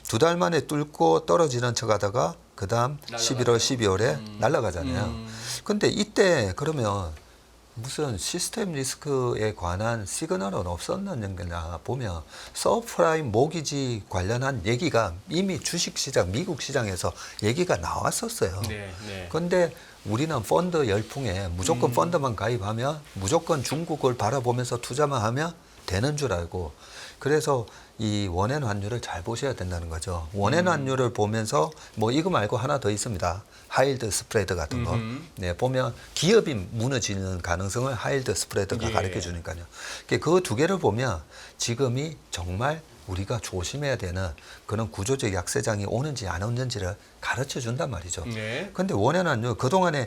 2달 만에 뚫고 떨어지는 척하다가 그다음 11월, 12월에 날아가잖아요. 근데 이때 그러면 무슨 시스템 리스크에 관한 시그널은 없었느냐 보면 서프라임 모기지 관련한 얘기가 이미 주식시장, 미국 시장에서 얘기가 나왔었어요. 네, 네. 근데 우리는 펀드 열풍에 무조건 펀드만 가입하면 무조건 중국을 바라보면서 투자만 하면 되는 줄 알고 그래서 이 원엔 환율을 잘 보셔야 된다는 거죠. 원엔 환율을 보면서 뭐 이거 말고 하나 더 있습니다. 하일드 스프레드 같은 거. 네, 보면 기업이 무너지는 가능성을 하일드 스프레드가 예. 가르쳐 주니까요. 그 두 개를 보면 지금이 정말 우리가 조심해야 되는 그런 구조적 약세장이 오는지 안 오는지를 가르쳐 준단 말이죠. 네. 근데 원엔 환율 그동안에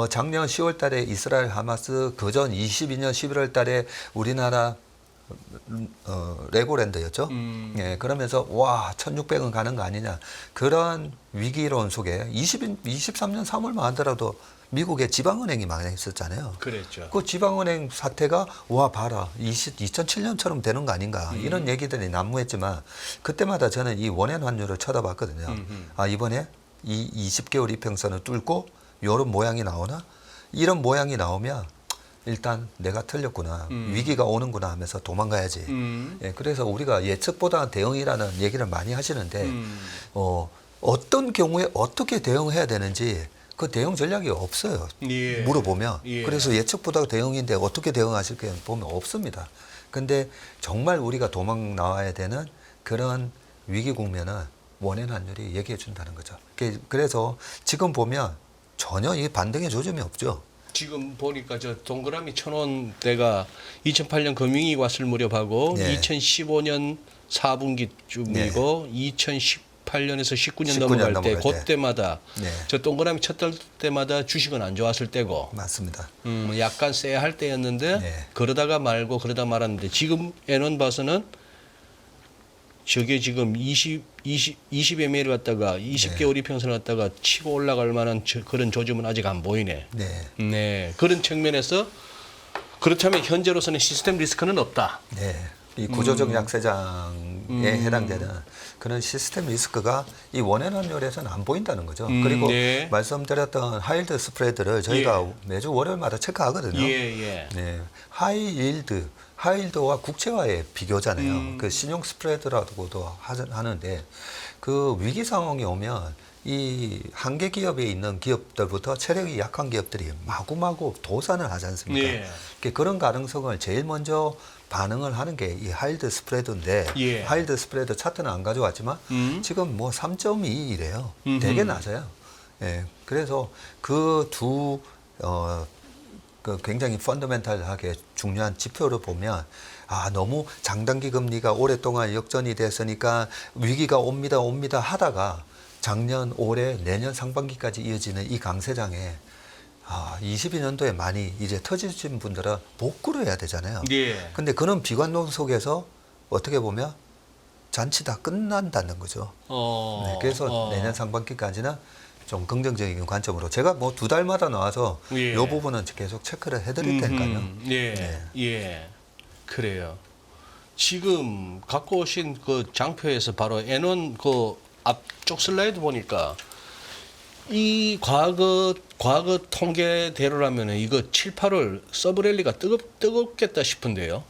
작년 10월 달에 이스라엘 하마스 그전 22년 11월 달에 우리나라 레고랜드였죠. 예, 그러면서 와 1,600원 가는 거 아니냐 그런 위기론 속에 23년 3월만 하더라도 미국의 지방은행이 망했었잖아요. 그랬죠. 그 지방은행 사태가 와 봐라 2007년처럼 되는 거 아닌가 이런 얘기들이 난무했지만 그때마다 저는 이 원엔 환율을 쳐다봤거든요. 아 이번에 이 20개월 이평선을 뚫고 이런 모양이 나오나 이런 모양이 나오면 일단 내가 틀렸구나 위기가 오는구나 하면서 도망가야지. 예, 그래서 우리가 예측보다 대응이라는 얘기를 많이 하시는데 어떤 경우에 어떻게 대응해야 되는지 그 대응 전략이 없어요. 예. 물어보면 예. 그래서 예측보다 대응인데 어떻게 대응하실까 보면 없습니다. 근데 정말 우리가 도망 나와야 되는 그런 위기 국면은 원엔 환율이 얘기해 준다는 거죠. 그래서 지금 보면 전혀 이 반등의 조짐이 없죠. 지금 보니까 저 동그라미 1,000원대가 2008년 금융위기 왔을 무렵하고 네. 2015년 4분기쯤이고 2018년에서 19년 19년 넘어갈 때 넘어갈 때. 그때마다 네. 저 동그라미 쳤을 때마다 주식은 안 좋았을 때고 맞습니다. 약간 쎄할 때였는데 네. 그러다가 말고 그러다 말았는데 지금 N1 봐서는 저게 지금 20ml 갖다가 20개월 이평선을 갖다가 치고 올라갈 만한 그런 조짐은 아직 안 보이네. 네. 네. 그런 측면에서 그렇다면 현재로서는 시스템 리스크는 없다. 네. 이 구조적 약세장에 해당되는 그런 시스템 리스크가 이 원엔 환율에서는 안 보인다는 거죠. 그리고 네. 말씀드렸던 하이일드 스프레드를 저희가 매주 월요일마다 체크하거든요. 예. 네. 하이일드와 국채와의 비교잖아요. 그 신용 스프레드라고도 하는데 그 위기 상황이 오면 이 한계 기업에 있는 기업들부터 체력이 약한 기업들이 마구마구 도산을 하지 않습니까? 예. 그런 가능성을 제일 먼저 반응을 하는 게 이 하이일드 스프레드인데 예. 하이일드 스프레드 차트는 안 가져왔지만 지금 뭐 3.2이래요. 되게 낮아요. 예. 그래서 그 두 그 굉장히 펀더멘탈하게 중요한 지표를 보면 아 너무 장단기 금리가 오랫동안 역전이 됐으니까 위기가 옵니다 하다가 작년, 올해, 내년 상반기까지 이어지는 이 강세장에 22년도에 많이 이제 터지신 분들은 복구를 해야 되잖아요. 예. 근데 그런 비관론 속에서 어떻게 보면 잔치 다 끝난다는 거죠. 네, 그래서 내년 상반기까지는 좀 긍정적인 관점으로 제가 뭐 2달마다 나와서 예. 이 부분은 계속 체크를 해드릴 테니까요. 예. 네. 예. 그래요. 지금 갖고 오신 그 장표에서 바로 N1 그 앞쪽 슬라이드 보니까 이 과거 통계대로라면은 이거 7, 8월 서브랠리가 뜨겁겠다 싶은데요.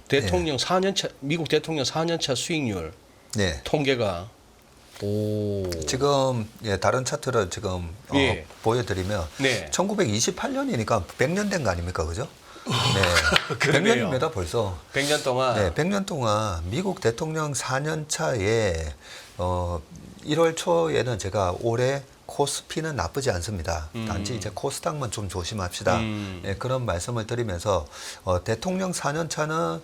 대통령 4년차 미국 대통령 4년차 수익률 네. 통계가 지금 다른 차트를 지금 예. 보여드리면 네. 1928년이니까 100년 된 거 아닙니까, 그죠? 네. 그러네요. 100년입니다 벌써. 100년 동안. 네, 100년 동안 미국 대통령 4년 차에 1월 초에는 제가 올해 코스피는 나쁘지 않습니다. 단지 이제 코스닥만 좀 조심합시다. 예, 그런 말씀을 드리면서 대통령 4년 차는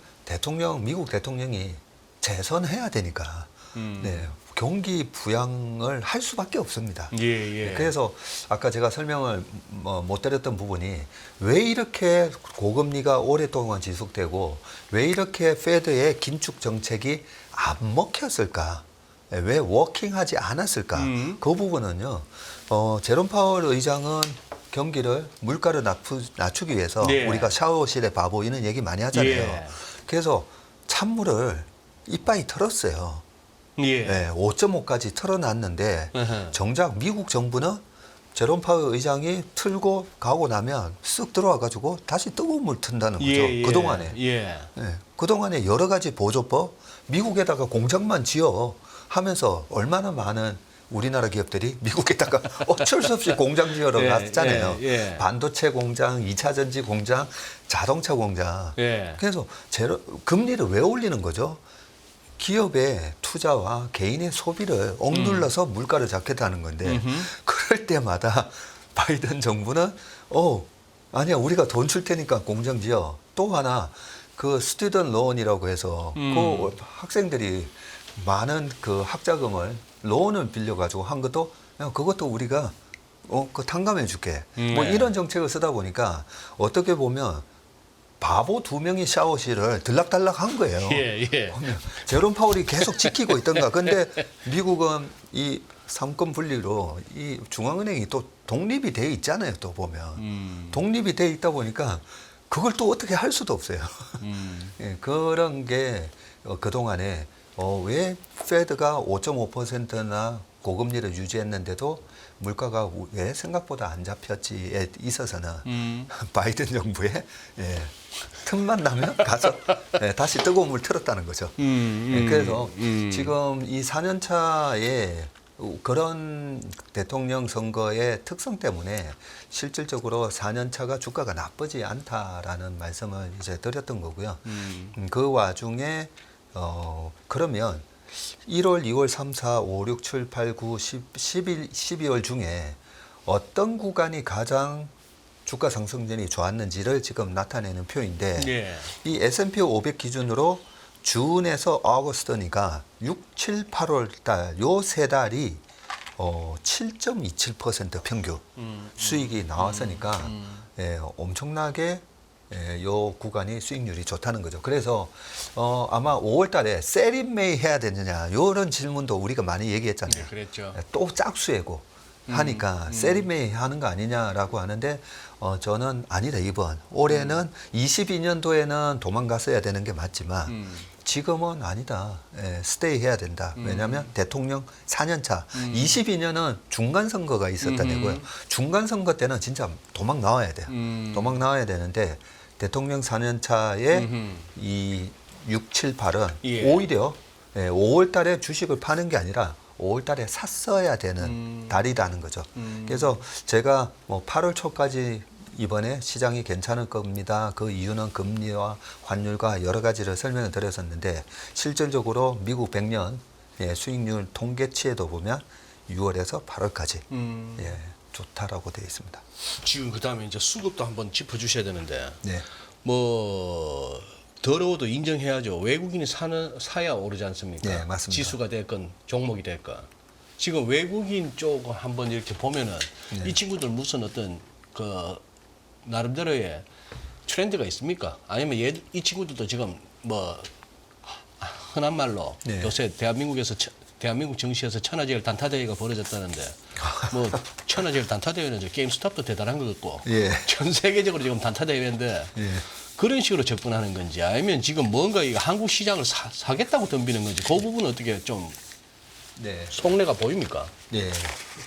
미국 대통령이 재선해야 되니까 네, 경기 부양을 할 수밖에 없습니다. 예, 예. 그래서 아까 제가 설명을 못 드렸던 부분이 왜 이렇게 고금리가 오랫동안 지속되고 왜 이렇게 페드의 긴축 정책이 안 먹혔을까? 왜 워킹하지 않았을까? 그 부분은요. 제롬 파월 의장은 경기를 물가를 낮추기 위해서 네. 우리가 샤워실에 바보 이런 얘기 많이 하잖아요. 예. 그래서 찬물을 이빠이 털었어요. 예. 네, 5.5까지 털어놨는데 으흠. 정작 미국 정부는 제롬 파월 의장이 틀고 가고 나면 쓱 들어와가지고 다시 뜨거운 물 튼다는 거죠. 예, 예. 그동안에. 예. 네, 그동안에 여러 가지 보조법, 미국에다가 공장만 지어 하면서 얼마나 많은 우리나라 기업들이 미국에다가 어쩔 수 없이 공장 지어러 예, 갔잖아요. 예, 예. 반도체 공장, 2차 전지 공장, 자동차 공장. 예. 그래서 금리를 왜 올리는 거죠? 기업의 투자와 개인의 소비를 억눌러서 물가를 잡겠다는 건데 그럴 때마다 바이든 정부는 아니야 우리가 돈 줄 테니까 공장 지어. 또 하나 그 스튜던 론이라고 해서 그 학생들이 많은 그 학자금을 론을 빌려가지고 한 것도 그것도 우리가 그 탕감해 줄게. 뭐 네. 이런 정책을 쓰다 보니까 어떻게 보면 바보 2명이 샤워실을 들락달락 한 거예요. 예, 예. 보면 제롬 파월이 계속 지키고 있던가. 근데 미국은 이 상권 분리로 이 중앙은행이 또 독립이 돼 있잖아요. 또 보면 독립이 돼 있다 보니까 그걸 또 어떻게 할 수도 없어요. 예, 그런 게 그동안에 왜 페드가 5.5%나 고금리를 유지했는데도 물가가 왜 생각보다 안 잡혔지에 있어서는 바이든 정부의 틈만 나면 가서 다시 뜨거운 물 틀었다는 거죠. 그래서 지금 이 4년 차에 그런 대통령 선거의 특성 때문에 실질적으로 4년 차가 주가가 나쁘지 않다라는 말씀을 이제 드렸던 거고요. 그 와중에 그러면 1월, 2월, 3, 4, 5, 6, 7, 8, 9, 10, 11, 12월 중에 어떤 구간이 가장 주가 상승률이 좋았는지를 지금 나타내는 표인데 예. 이 S&P 500 기준으로 준에서 어거스트니까 6, 7, 8월 달 요 세 달이 7.27% 평균 수익이 나왔으니까 엄청나게 요 구간이 수익률이 좋다는 거죠. 그래서 아마 5월 달에 세린메이 해야 되느냐 이런 질문도 우리가 많이 얘기했잖아요. 네, 그랬죠. 또 짝수예고 하니까 세린메이 하는 거 아니냐라고 하는데 저는 아니다 이번 올해는 22년도에는 도망갔어야 되는 게 맞지만 지금은 아니다. 스테이 해야 된다. 왜냐하면 대통령 4년차 22년은 중간선거가 있었다 내고요. 중간선거 때는 진짜 도망 나와야 돼요. 도망 나와야 되는데 대통령 4년차에 이 6, 7, 8은 예. 오히려 5월 달에 주식을 파는 게 아니라 5월 달에 샀어야 되는 달이라는 거죠. 그래서 제가 뭐 8월 초까지 이번에 시장이 괜찮을 겁니다. 그 이유는 금리와 환율과 여러 가지를 설명을 드렸었는데 실질적으로 미국 100년 수익률 통계치에도 보면 6월에서 8월까지 좋다라고 되어 있습니다. 지금 그다음에 이제 수급도 한번 짚어 주셔야 되는데 네. 뭐 더러워도 인정해야죠. 외국인이 사야 오르지 않습니까? 네, 맞습니다. 지수가 됐건 종목이 됐건. 지금 외국인 쪽 한번 이렇게 보면은 네. 이 친구들 무슨 어떤 그 나름대로의 트렌드가 있습니까? 아니면 이 친구들도 지금 뭐 흔한 말로 네. 요새 대한민국 정시에서 천하제일 단타대회가 벌어졌다는데 뭐 천하제일 단타대회는 이제 게임스톱도 대단한 것 같고 예. 전 세계적으로 지금 단타대회인데 그런 식으로 접근하는 건지 아니면 지금 뭔가 이 한국 시장을 사겠다고 덤비는 건지 그 부분은 어떻게 좀 네. 속내가 보입니까? 네.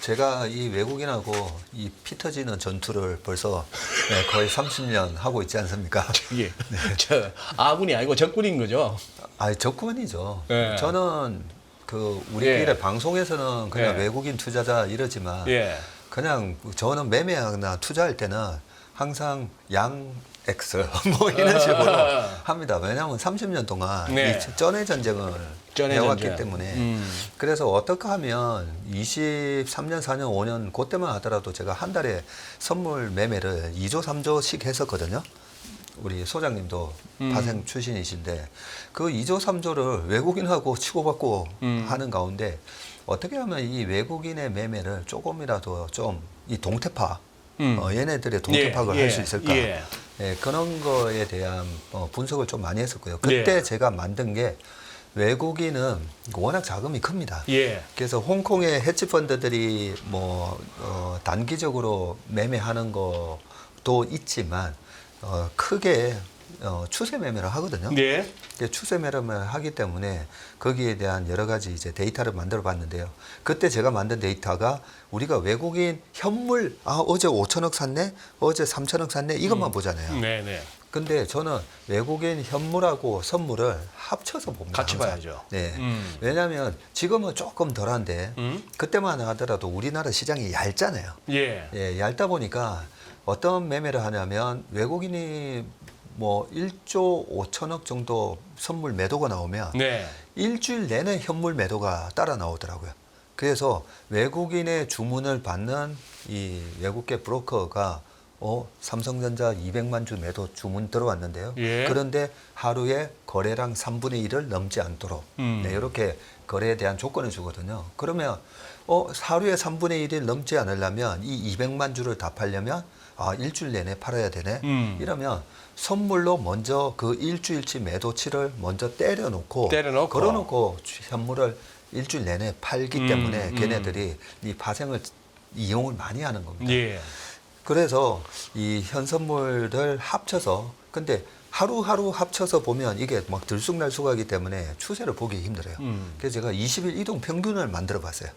제가 이 외국인하고 이 피 터지는 전투를 벌써 거의 30년 하고 있지 않습니까? 예. 저 아군이 아니고 적군인 거죠. 적군이죠. 네. 저는 그 우리끼리 방송에서는 그냥 예. 외국인 투자자 이러지만 예. 그냥 저는 매매하거나 투자할 때는 항상 양 X 뭐 이런 식으로 합니다. 왜냐하면 30년 동안 네. 이 전의 전쟁을 전의 해왔기 전쟁. 때문에 그래서 어떻게 하면 23년, 4년, 5년 그때만 하더라도 제가 한 달에 선물 매매를 2조, 3조씩 했었거든요. 우리 소장님도 파생 출신이신데 그 2조, 3조를 외국인하고 치고받고 하는 가운데 어떻게 하면 이 외국인의 매매를 조금이라도 좀 이 동태파 얘네들의 동태파를 예, 할 수 있을까? 예. 예, 그런 거에 대한 분석을 좀 많이 했었고요. 그때 예. 제가 만든 게 외국인은 워낙 자금이 큽니다. 예. 그래서 홍콩의 헤지펀드들이 뭐 단기적으로 매매하는 것도 있지만 크게 추세 매매를 하거든요. 네. 추세 매매를 하기 때문에 거기에 대한 여러 가지 이제 데이터를 만들어 봤는데요. 그때 제가 만든 데이터가 우리가 외국인 현물 어제 5천억 샀네, 어제 3천억 샀네 이것만 보잖아요. 네네. 근데 저는 외국인 현물하고 선물을 합쳐서 봅니다. 같이 항상. 봐야죠. 네. 왜냐하면 지금은 조금 덜한데 그때만 하더라도 우리나라 시장이 얇잖아요. 예. 예, 얇다 보니까 어떤 매매를 하냐면 외국인이 뭐 1조 5천억 정도 선물 매도가 나오면 네. 일주일 내내 현물 매도가 따라 나오더라고요. 그래서 외국인의 주문을 받는 이 외국계 브로커가 삼성전자 200만 주 매도 주문 들어왔는데요. 예. 그런데 하루에 거래량 3분의 1을 넘지 않도록 네, 이렇게 거래에 대한 조건을 주거든요. 그러면 하루에 3분의 1을 넘지 않으려면 이 200만 주를 다 팔려면 일주일 내내 팔아야 되네. 이러면 선물로 먼저 그 일주일치 매도치를 먼저 때려놓고 걸어놓고 현물을 일주일 내내 팔기 때문에 걔네들이 이 파생을 이용을 많이 하는 겁니다. 예. 그래서 이 현선물을 합쳐서 근데 하루하루 합쳐서 보면 이게 막 들쑥날쑥하기 때문에 추세를 보기 힘들어요. 그래서 제가 20일 이동 평균을 만들어 봤어요.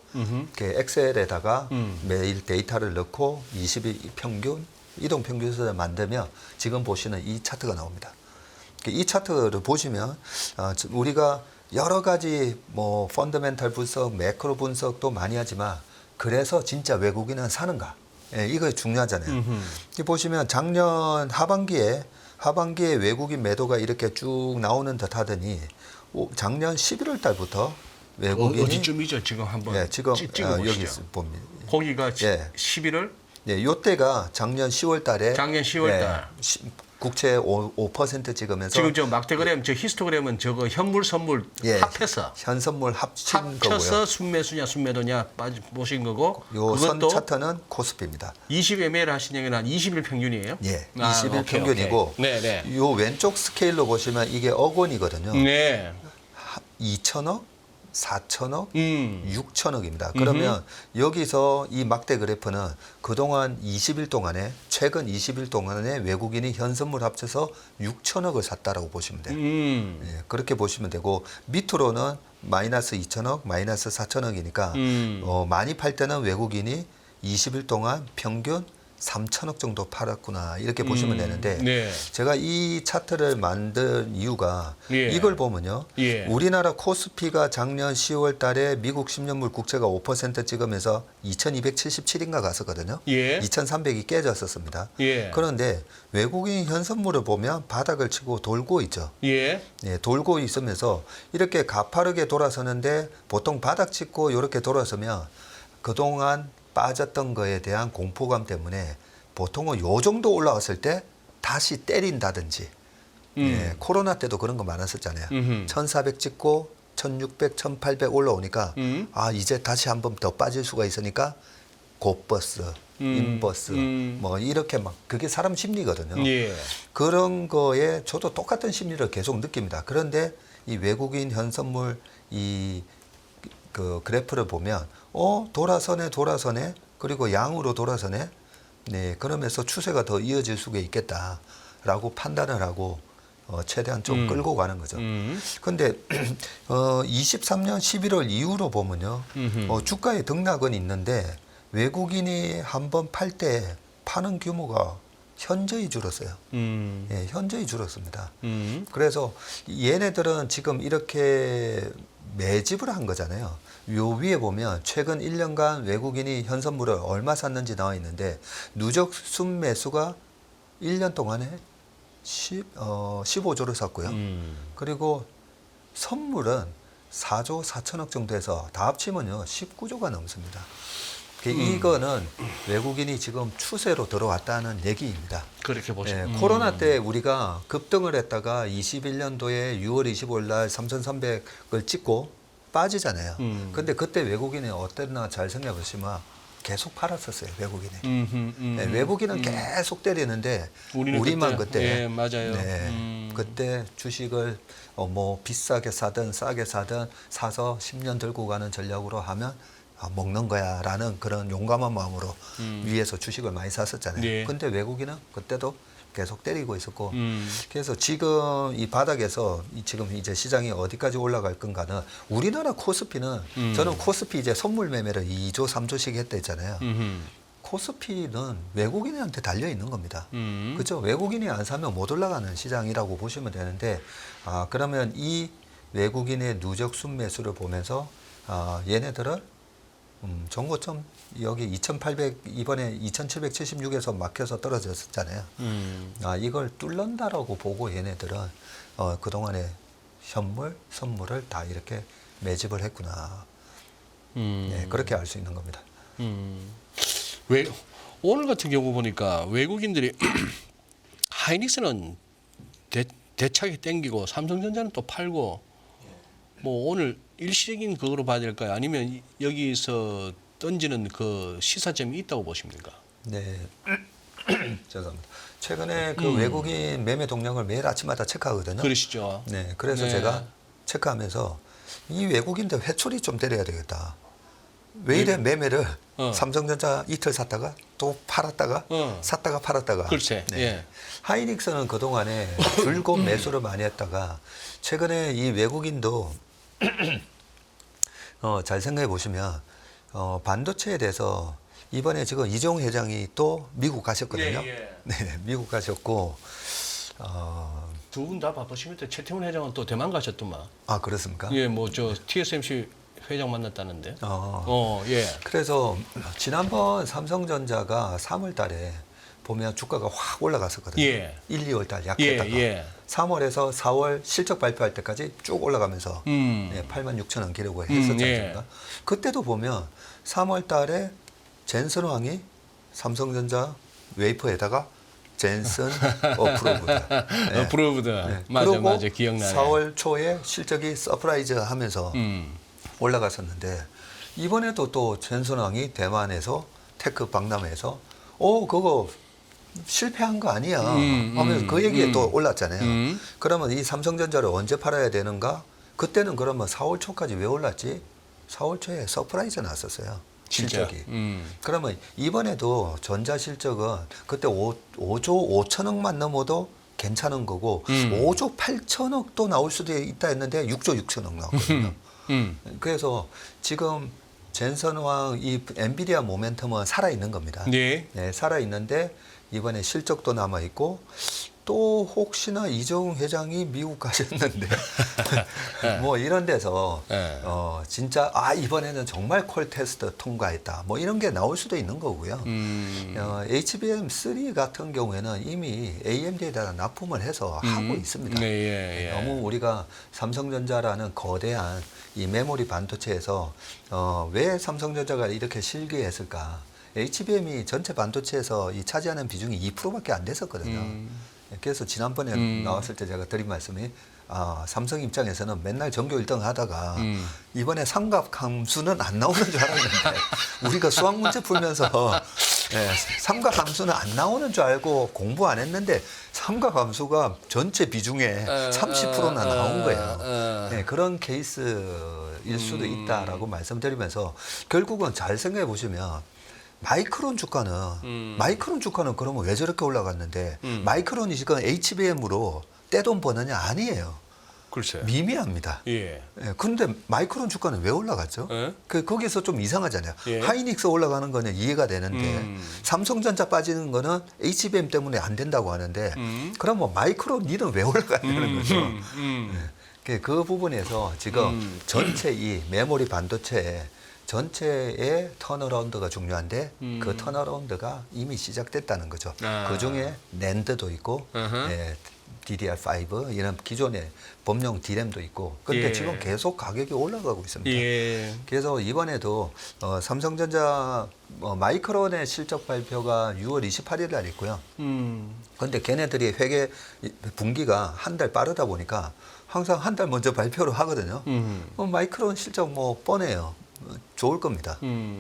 엑셀에다가 매일 데이터를 넣고 20일 평균, 이동 평균선을 만들면 지금 보시는 이 차트가 나옵니다. 이 차트를 보시면 우리가 여러 가지 뭐 펀더멘탈 분석, 매크로 분석도 많이 하지만 그래서 진짜 외국인은 사는가? 예, 이거 중요하잖아요. 이 보시면 작년 하반기에 외국인 매도가 이렇게 쭉 나오는 듯 하더니 작년 11월 달부터 외국인이 어디쯤이죠? 지금 한번 예, 지금 찍어보시죠. 여기 봅니다. 거기가 예. 11월? 예, 요때가 작년 10월 달에 작년 10월 달. 국채 5% 찍으면서 지금 저 막대그램, 저 히스토그램은 저거 현물 선물 예, 합해서 현선물 합친 합쳐서 거고요. 순매수냐 순매도냐 보신 거고 요 선 그것도 차트는 코스피입니다. 20ML 하신 얘기는 한 20일 평균이에요? 예, 아, 20일 오케이, 평균이고 오케이. 네, 요 왼쪽 스케일로 보시면 이게 억 원이거든요. 네. 2천억, 4천억, 6천억입니다. 음흠. 그러면 여기서 이 막대 그래프는 그동안 20일 동안에 최근 20일 동안에 외국인이 현선물 합쳐서 6천억을 샀다라고 보시면 돼요. 예, 그렇게 보시면 되고 밑으로는 마이너스 2천억, 마이너스 4천억이니까 많이 팔 때는 외국인이 20일 동안 평균 3천억 정도 팔았구나 이렇게 보시면 되는데 네. 제가 이 차트를 만든 이유가 예. 이걸 보면요. 예. 우리나라 코스피가 작년 10월 달에 미국 10년물 국채가 5% 찍으면서 2277인가 갔었거든요. 예. 2300이 깨졌었습니다. 예. 그런데 외국인 현선물을 보면 바닥을 치고 돌고 있죠. 예. 예, 돌고 있으면서 이렇게 가파르게 돌아서는데 보통 바닥 찍고 이렇게 돌아서면 그동안 빠졌던 거에 대한 공포감 때문에 보통은 요 정도 올라왔을 때 다시 때린다든지 예, 코로나 때도 그런 거 많았었잖아요. 1400 찍고 1600, 1800 올라오니까 이제 다시 한번 더 빠질 수가 있으니까 곧버스, 인버스 뭐 이렇게 막 그게 사람 심리거든요. 예. 그런 거에 저도 똑같은 심리를 계속 느낍니다. 그런데 이 외국인 현선물 그 그래프를 보면 돌아서네 그리고 양으로 돌아서네 네 그러면서 추세가 더 이어질 수가 있겠다라고 판단을 하고 최대한 좀 끌고 가는 거죠. 근데 23년 11월 이후로 보면요 주가의 등락은 있는데 외국인이 한번 팔 때 파는 규모가 현저히 줄었어요. 예, 현저히 줄었습니다. 그래서 얘네들은 지금 이렇게 매집을 한 거잖아요. 요 위에 보면 최근 1년간 외국인이 현선물을 얼마 샀는지 나와 있는데 누적 순매수가 1년 동안에 15조를 샀고요. 그리고 선물은 4조 4천억 정도 해서 다 합치면요 19조가 넘습니다. 이거는 외국인이 지금 추세로 들어왔다는 얘기입니다. 그렇게 보시면 코로나 때 우리가 급등을 했다가 21년도에 6월 25일 날 3,300을 찍고 빠지잖아요. 근데 그때 외국인이 어땠나 잘 생각해 보시면 계속 팔았었어요, 외국인이. 외국인은 계속 때리는데 우리만 그때 예, 맞아요. 그때 주식을 뭐 비싸게 사든 싸게 사든 사서 10년 들고 가는 전략으로 하면 먹는 거야라는 그런 용감한 마음으로 위에서 주식을 많이 샀었잖아요. 네. 근데 외국인은 그때도 계속 때리고 있었고 그래서 지금 이 바닥에서 지금 이제 시장이 어디까지 올라갈 건가는 우리나라 코스피는 저는 코스피 이제 선물 매매를 2조 3조씩 했다 했잖아요. 코스피는 외국인한테 달려 있는 겁니다. 그렇죠? 외국인이 안 사면 못 올라가는 시장이라고 보시면 되는데 그러면 이 외국인의 누적 순매수를 보면서 얘네들은 정고점 여기 2,800 이번에 2,776에서 막혀서 떨어졌었잖아요. 이걸 뚫는다라고 보고 얘네들은 그동안에 현물, 선물을 다 이렇게 매집을 했구나. 네, 그렇게 알 수 있는 겁니다. 오늘 같은 경우 보니까 외국인들이 하이닉스는 대차게 땡기고 삼성전자는 또 팔고 뭐 오늘 일시적인 그거로 봐야 될까요? 아니면 여기서 던지는 그 시사점이 있다고 보십니까? 네. 죄송합니다. 최근에 그 외국인 매매 동향을 매일 아침마다 체크하거든요. 그러시죠. 네. 그래서 네. 제가 체크하면서 이 외국인들 회초리 좀 때려야 되겠다. 왜 이래 매매를 삼성전자 이틀 샀다가 또 팔았다가 샀다가 팔았다가. 글쎄. 네. 예. 하이닉스는 그동안에 줄곧 매수를 많이 했다가 최근에 이 외국인도 잘 생각해 보시면 반도체에 대해서 이번에 지금 이종 회장이 또 미국 가셨거든요. 네, 미국 가셨고 두 분 다 바쁘시면서 최태원 회장은 또 대만 가셨더만. 그렇습니까? 예, 뭐 저 TSMC 회장 만났다는데. 예. 그래서 지난번 삼성전자가 3월 달에 보면 주가가 확 올라갔었거든요. 예. 1, 2월 달 약했다가 예. 3월에서 4월 실적 발표할 때까지 쭉 올라가면서 86,000원 기록을 했었지 않습니까? 그때도 보면 3월 달에 젠슨 왕이 삼성전자 웨이퍼에다가 젠슨 어프로브드. 네. 어프로브드. 네. 맞아 기억나네. 4월 초에 실적이 서프라이즈 하면서 올라갔었는데 이번에도 또 젠슨 왕이 대만에서 테크 박람회에서 그거 실패한 거 아니야 하면서 그 얘기에 또 올랐잖아요. 그러면 이 삼성전자를 언제 팔아야 되는가? 그때는 그러면 4월 초까지 왜 올랐지? 4월 초에 서프라이즈 났었어요. 진짜? 실적이. 그러면 이번에도 전자 실적은 그때 5조 5천억만 넘어도 괜찮은 거고 5조 8천억도 나올 수도 있다 했는데 6조 6천억 나왔거든요. 그래서 지금 젠슨왕 이 엔비디아 모멘텀은 살아 있는 겁니다. 네. 네, 살아 있는데 이번에 실적도 남아 있고 또 혹시나 이정우 회장이 미국 가셨는데 뭐 이런 데서 진짜 이번에는 정말 콜 테스트 통과했다. 뭐 이런 게 나올 수도 있는 거고요. HBM3 같은 경우에는 이미 AMD에다가 납품을 해서 하고 있습니다. 예. 너무 우리가 삼성전자라는 거대한 이 메모리 반도체에서 왜 삼성전자가 이렇게 실기했을까? HBM이 전체 반도체에서 이 차지하는 비중이 2%밖에 안 됐었거든요. 그래서 지난번에 나왔을 때 제가 드린 말씀이 삼성 입장에서는 맨날 전교 1등 하다가 이번에 삼각함수는 안 나오는 줄 알았는데 우리가 수학 문제 풀면서 삼각함수는 안 나오는 줄 알고 공부 안 했는데 삼각함수가 전체 비중의 30%나 나온 거예요. 네, 그런 케이스일 수도 있다라고 말씀드리면서 결국은 잘 생각해 보시면 마이크론 주가는 그러면 왜 저렇게 올라갔는데 마이크론이 지금 HBM으로 떼돈 버느냐? 아니에요. 글쎄. 미미합니다. 예. 그런데 마이크론 주가는 왜 올라갔죠? 거기서 좀 이상하잖아요. 예. 하이닉스 올라가는 거는 이해가 되는데 삼성전자 빠지는 거는 HBM 때문에 안 된다고 하는데 그럼 마이크론 니는 왜 올라가냐는 거죠. 그 부분에서 지금 전체 이 메모리 반도체에 전체의 턴어라운드가 중요한데 그 턴어라운드가 이미 시작됐다는 거죠. 아. 그중에 낸드도 있고 예, DDR5 이런 기존의 범용 D램도 있고 근데 예. 지금 계속 가격이 올라가고 있습니다. 예. 그래서 이번에도 삼성전자 마이크론의 실적 발표가 6월 28일 날 있고요. 근데 걔네들이 회계 분기가 한 달 빠르다 보니까 항상 한 달 먼저 발표를 하거든요. 마이크론 실적 뭐 뻔해요. 좋을 겁니다.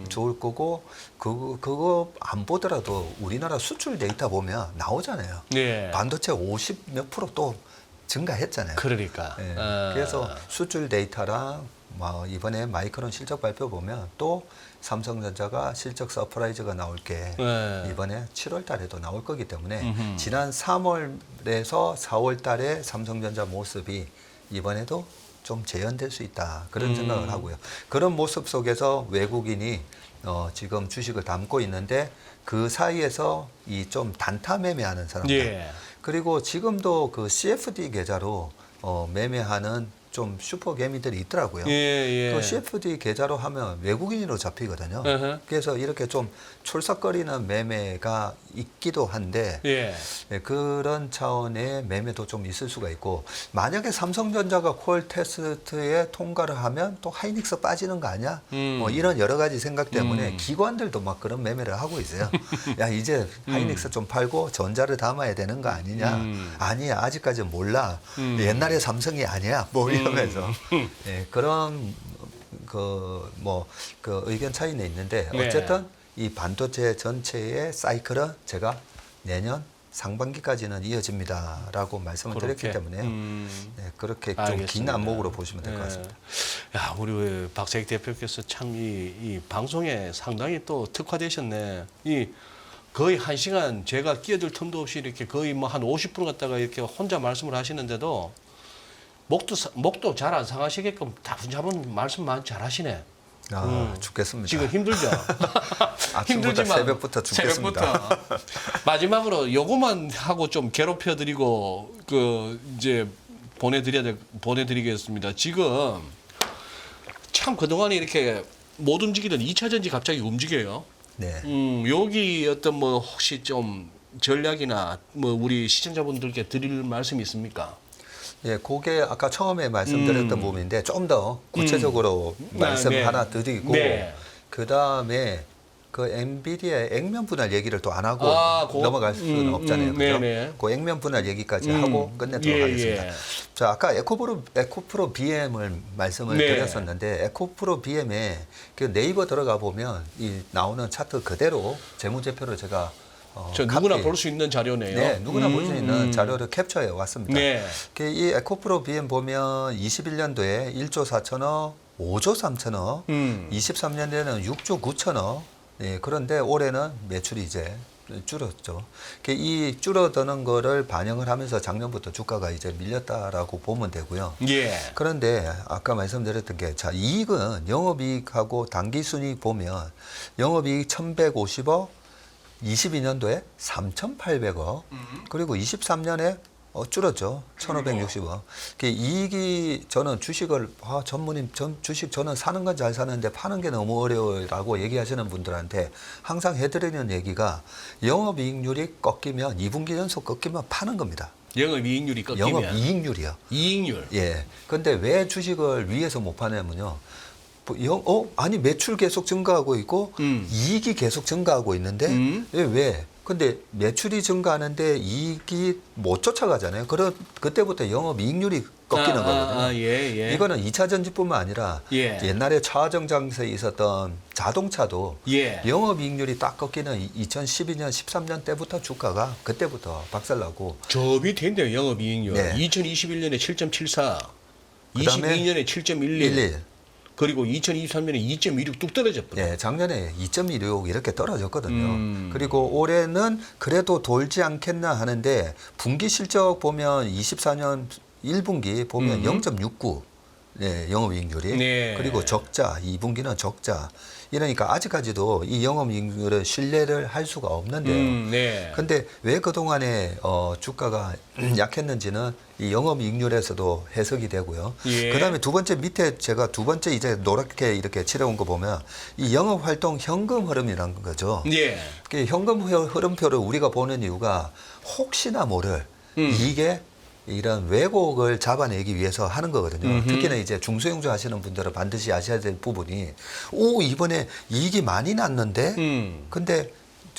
좋을 거고 그거 안 보더라도 우리나라 수출 데이터 보면 나오잖아요. 예. 반도체 50 몇 프로 또 증가했잖아요. 그러니까. 예. 아. 그래서 수출 데이터랑 뭐 이번에 마이크론 실적 발표 보면 또 삼성전자가 실적 서프라이즈가 나올 게 예. 이번에 7월 달에도 나올 거기 때문에 지난 3월에서 4월 달에 삼성전자 모습이 이번에도 좀 재현될 수 있다. 그런 생각을 하고요. 그런 모습 속에서 외국인이 지금 주식을 담고 있는데 그 사이에서 이 좀 단타 매매하는 사람들 예. 그리고 지금도 그 CFD 계좌로 매매하는 좀 슈퍼 개미들이 있더라고요. 예, 예. 그 CFD 계좌로 하면 외국인으로 잡히거든요. 으흠. 그래서 이렇게 좀 촐싹거리는 매매가 있기도 한데 예. 네, 그런 차원의 매매도 좀 있을 수가 있고 만약에 삼성전자가 콜 테스트에 통과를 하면 또 하이닉스 빠지는 거 아니야? 뭐 이런 여러 가지 생각 때문에 기관들도 막 그런 매매를 하고 있어요. 야 이제 하이닉스 좀 팔고 전자를 담아야 되는 거 아니냐? 아니야 아직까지 몰라. 옛날에 삼성이 아니야. 뭐 이러면서 네, 그런 그 의견 차이는 있는데 네. 어쨌든 이 반도체 전체의 사이클은 제가 내년 상반기까지는 이어집니다라고 말씀을 드렸기 때문에 네, 그렇게 좀 긴 알겠습니다. 안목으로 보시면 될 것 같습니다. 야, 우리 박세익 대표께서 참 이 방송에 상당히 또 특화되셨네. 이 거의 1시간 제가 끼어들 틈도 없이 이렇게 거의 뭐 한 50분 갖다가 이렇게 혼자 말씀을 하시는데도 목도 잘 안 상하시게끔 다분잡은 말씀만 잘 하시네. 죽겠습니다. 지금 힘들죠? 아침부터 새벽부터 죽겠습니다. 새벽부터. 마지막으로 요거만 하고 좀 괴롭혀드리고 이제 보내드리겠습니다. 지금 참 그동안에 이렇게 못 움직이던 2차 전지 갑자기 움직여요. 네. 여기 어떤 뭐 혹시 좀 전략이나 뭐 우리 시청자분들께 드릴 말씀이 있습니까? 예, 그게 아까 처음에 말씀드렸던 부분인데 좀 더 구체적으로 말씀 네. 하나 드리고 네. 그 다음에 그 엔비디아의 액면 분할 얘기를 또 안 하고 넘어갈 수는 없잖아요. 그죠? 네네. 그 액면 분할 얘기까지 하고 끝내도록 하겠습니다. 예. 자, 아까 에코프로 BM을 말씀을 네. 드렸었는데 에코프로 BM에 그 네이버 들어가 보면 이 나오는 차트 그대로 재무제표를 제가 저 누구나 볼 수 있는 자료네요. 네, 누구나 볼 수 있는 자료를 캡처해 왔습니다. 네. 이 에코프로 BM 보면 21년도에 1조 4천억, 5조 3천억, 23년에는 6조 9천억. 네, 그런데 올해는 매출이 이제 줄었죠. 이 줄어드는 거를 반영을 하면서 작년부터 주가가 이제 밀렸다라고 보면 되고요. 예. 그런데 아까 말씀드렸던 게 자, 이익은 영업이익하고 당기순이익 보면 영업이익 1,150억, 22년도에 3,800억, 그리고 23년에 줄었죠. 1,560억. 이익이 저는 주식을 전무님 주식 저는 사는 건 잘 사는데 파는 게 너무 어려워라고 얘기하시는 분들한테 항상 해드리는 얘기가 영업이익률이 꺾이면 2분기 연속 꺾이면 파는 겁니다. 영업이익률이 꺾이면 영업이익률이요. 이익률. 예. 근데 왜 주식을 위에서 못 파냐면요. 아니 매출 계속 증가하고 있고 이익이 계속 증가하고 있는데 왜? 근데 매출이 증가하는데 이익이 못 쫓아가잖아요. 그때부터 영업이익률이 꺾이는 거거든요. 예. 이거는 2차 전지뿐만 아니라 예. 옛날에 차정장세에 있었던 자동차도 예. 영업이익률이 딱 꺾이는 2012년, 13년 때부터 주가가 그때부터 박살나고 저 밑에 있네요. 영업이익률. 네. 2021년에 7.74, 그다음에 22년에 7.11, 11. 그리고 2023년에 2.16 뚝 떨어졌거든요. 예, 작년에 2.16 이렇게 떨어졌거든요. 그리고 올해는 그래도 돌지 않겠나 하는데 분기 실적 보면 24년 1분기 보면 0.69 네, 영업이익률이 네. 그리고 적자 2분기는 적자 이러니까 아직까지도 이 영업이익률을 신뢰를 할 수가 없는데요. 네. 근데 왜 그동안에 주가가 약했는지는 이 영업이익률에서도 해석이 되고요. 예. 그다음에 두 번째 밑에 제가 두 번째 이제 노랗게 이렇게 칠해온 거 보면 이 영업활동 현금 흐름이라는 거죠. 예. 그 현금 흐름표를 우리가 보는 이유가 혹시나 모를 이게 이런 왜곡을 잡아내기 위해서 하는 거거든요. 특히나 이제 중소형주 하시는 분들은 반드시 아셔야 될 부분이 이번에 이익이 많이 났는데 근데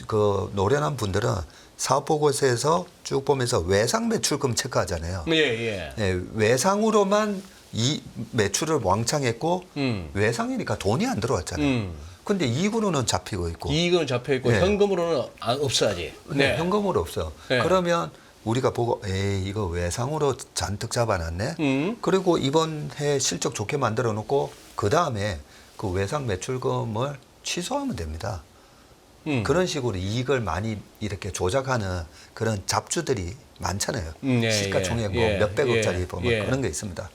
그 노련한 분들은 사업 보고서에서 쭉 보면서 외상 매출금 체크하잖아요. 예, 예. 네, 외상으로만 이 매출을 왕창 했고 외상이니까 돈이 안 들어왔잖아요. 근데 이익으로는 잡히고 있고 이익은 잡혀 있고 네. 현금으로는 없어야지. 네. 현금으로 없어요. 네. 그러면 우리가 보고 이거 외상으로 잔뜩 잡아놨네. 그리고 이번 해 실적 좋게 만들어 놓고 그 다음에 그 외상 매출금을 취소하면 됩니다. 그런 식으로 이익을 많이 이렇게 조작하는 그런 잡주들이 많잖아요. 예, 시가총액 예, 뭐 몇백억짜리 예, 보면 예. 그런 게 있습니다.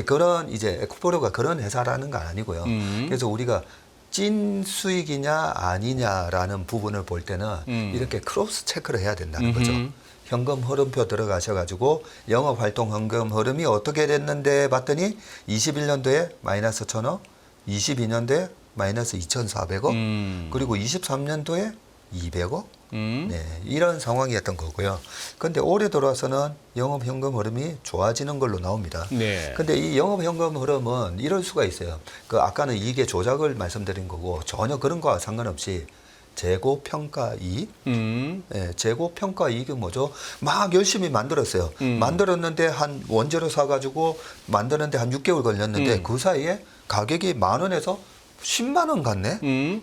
그런 이제 에코프로가 그런 회사라는 건 아니고요. 그래서 우리가 찐 수익이냐 아니냐라는 부분을 볼 때는 이렇게 크로스 체크를 해야 된다는 거죠. 현금 흐름표 들어가셔가지고 영업활동 현금 흐름이 어떻게 됐는데 봤더니 21년도에 마이너스 1,000억, 22년도에 마이너스 2,400억, 그리고 23년도에 200억. 네, 이런 상황이었던 거고요. 근데 올해 들어와서는 영업 현금 흐름이 좋아지는 걸로 나옵니다. 네. 근데 이 영업 현금 흐름은 이럴 수가 있어요. 그 아까는 이익의 조작을 말씀드린 거고 전혀 그런 거와 상관없이 재고 평가 이익. 예, 재고 평가 이익이 뭐죠? 막 열심히 만들었어요. 만들었는데 한 원재료 사가지고 만드는데 한 6개월 걸렸는데 그 사이에 가격이 10,000원에서 10만 원 갔네.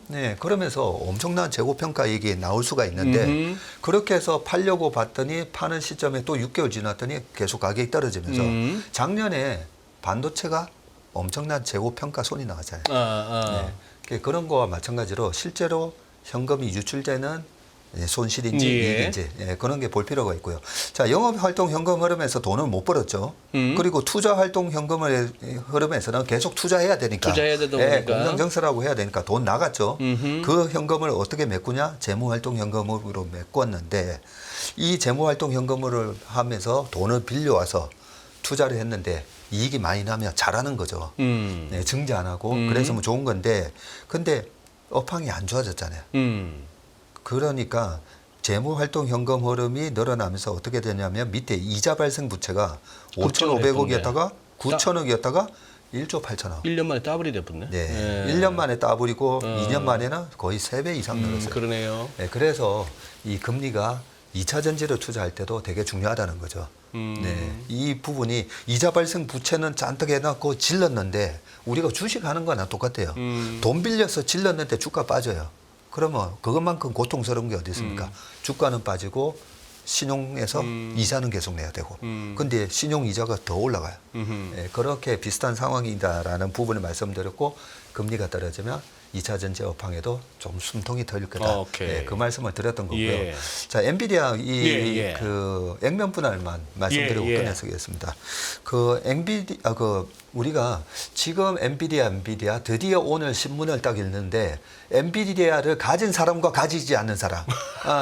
네, 그러면서 엄청난 재고 평가 이익이 나올 수가 있는데 그렇게 해서 팔려고 봤더니 파는 시점에 또 6개월 지났더니 계속 가격이 떨어지면서 작년에 반도체가 엄청난 재고 평가 손이 나왔잖아요. 네, 그런 거와 마찬가지로 실제로 현금이 유출되는 손실인지 예. 이익인지 그런 게 볼 필요가 있고요. 자, 영업활동 현금 흐름에서 돈을 못 벌었죠. 그리고 투자활동 현금 흐름에서는 계속 투자해야 되니까. 투자해야 되다 보니까. 공정정설하고 해야 되니까 돈 나갔죠. 그 현금을 어떻게 메꾸냐? 재무활동 현금으로 메꿨는데 이 재무활동 현금을 하면서 돈을 빌려와서 투자를 했는데 이익이 많이 나면 잘하는 거죠. 네, 증자 안 하고 그래서 뭐 좋은 건데 근데 업황이 안 좋아졌잖아요. 그러니까 재무활동 현금 흐름이 늘어나면서 어떻게 되냐면 밑에 이자 발생 부채가 5,500억이었다가 9,000억이었다가 1조 8천억. 1년 만에 더블이 돼버렸네. 네. 1년 만에 따버리고 2년 만에는 거의 3배 이상 늘었어요. 그러네요. 네, 그래서 이 금리가 2차 전지를 투자할 때도 되게 중요하다는 거죠. 네, 이 부분이 이자 발생 부채는 잔뜩 해놨고 질렀는데 우리가 주식하는 거나 똑같아요. 돈 빌려서 질렀는데 주가 빠져요. 그러면 그것만큼 고통스러운 게 어디 있습니까? 주가는 빠지고 신용에서 이자는 계속 내야 되고 근데 신용 이자가 더 올라가요. 예, 그렇게 비슷한 상황이다라는 부분을 말씀드렸고 금리가 떨어지면 2차 전지 업황에도 좀 숨통이 트일 거다. 예, 그 말씀을 드렸던 거고요. 예. 자, 엔비디아 예. 그 액면 분할만 말씀드리고 예. 끝내겠습니다. 그 우리가 지금 엔비디아 드디어 오늘 신문을 딱 읽는데 엔비디아를 가진 사람과 가지지 않는 사람.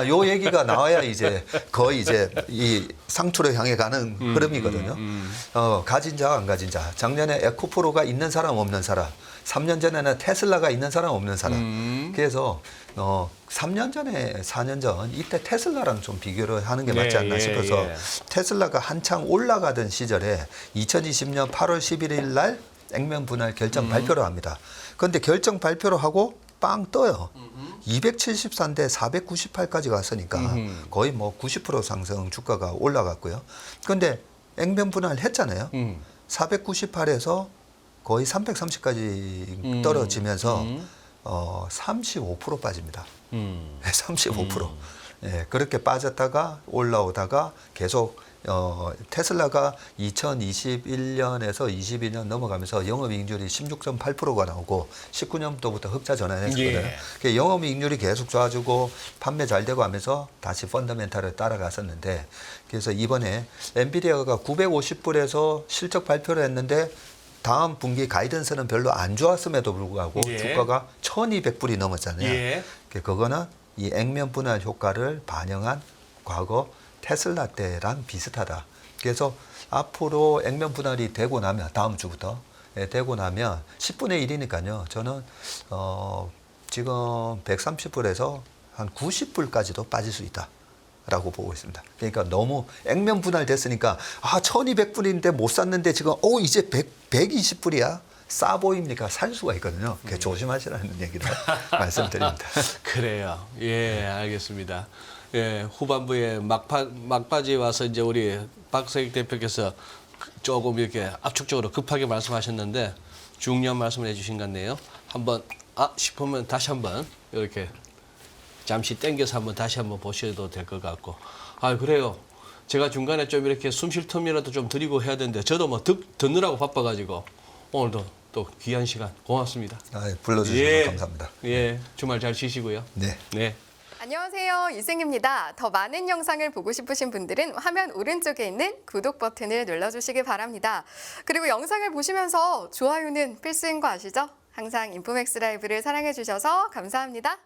요 얘기가 나와야 이제 거의 이제 이 상투를 향해 가는 흐름이거든요. 가진 자와 안 가진 자. 작년에 에코프로가 있는 사람 없는 사람. 3년 전에는 테슬라가 있는 사람 없는 사람. 그래서 3년 전에 4년 전 이때 테슬라랑 좀 비교를 하는 게 맞지 않나 싶어서 테슬라가 한창 올라가던 시절에 2020년 8월 11일 날 액면 분할 결정 발표를 합니다. 그런데 결정 발표를 하고 빵 떠요. 274인데 498까지 갔으니까 거의 뭐 90% 상승 주가가 올라갔고요. 그런데 액면 분할 했잖아요. 498에서 거의 330까지 떨어지면서 35% 빠집니다. 35%. 예, 그렇게 빠졌다가 올라오다가 계속 테슬라가 2021년에서 22년 넘어가면서 영업이익률이 16.8%가 나오고 19년도부터 흑자 전환했거든요. 예. 영업이익률이 계속 좋아지고 판매 잘 되고 하면서 다시 펀더멘탈을 따라갔었는데 그래서 이번에 엔비디아가 950불에서 실적 발표를 했는데 다음 분기 가이던스는 별로 안 좋았음에도 불구하고 예. 주가가 1,200불이 넘었잖아요. 예. 그거는 이 액면 분할 효과를 반영한 과거 테슬라 때랑 비슷하다. 그래서 앞으로 액면 분할이 되고 나면 다음 주부터 되고 나면 10분의 1이니까요. 저는 지금 130불에서 한 90불까지도 빠질 수 있다라고 보고 있습니다. 그러니까 너무 액면 분할 됐으니까 1,200불인데 못 샀는데 지금 이제 120불이야. 싸 보입니까? 살 수가 있거든요. 조심하시라는 얘기를 말씀드립니다. 그래요. 예, 알겠습니다. 예, 후반부에 막바지에 와서 이제 우리 박서익 대표께서 조금 이렇게 압축적으로 급하게 말씀하셨는데 중요한 말씀을 해주신 것 같네요. 한번 싶으면 다시 한번 이렇게 잠시 땡겨서 한번 다시 한번 보셔도 될 것 같고. 그래요. 제가 중간에 좀 이렇게 숨 쉴 틈이라도 좀 드리고 해야 되는데 저도 뭐 듣느라고 바빠가지고 오늘도 또 귀한 시간 고맙습니다. 불러주셔서 감사합니다. 예, 주말 잘 쉬시고요. 네. 네. 안녕하세요. 이승입니다. 더 많은 영상을 보고 싶으신 분들은 화면 오른쪽에 있는 구독 버튼을 눌러주시기 바랍니다. 그리고 영상을 보시면서 좋아요는 필수인 거 아시죠? 항상 인포맥스 라이브를 사랑해 주셔서 감사합니다.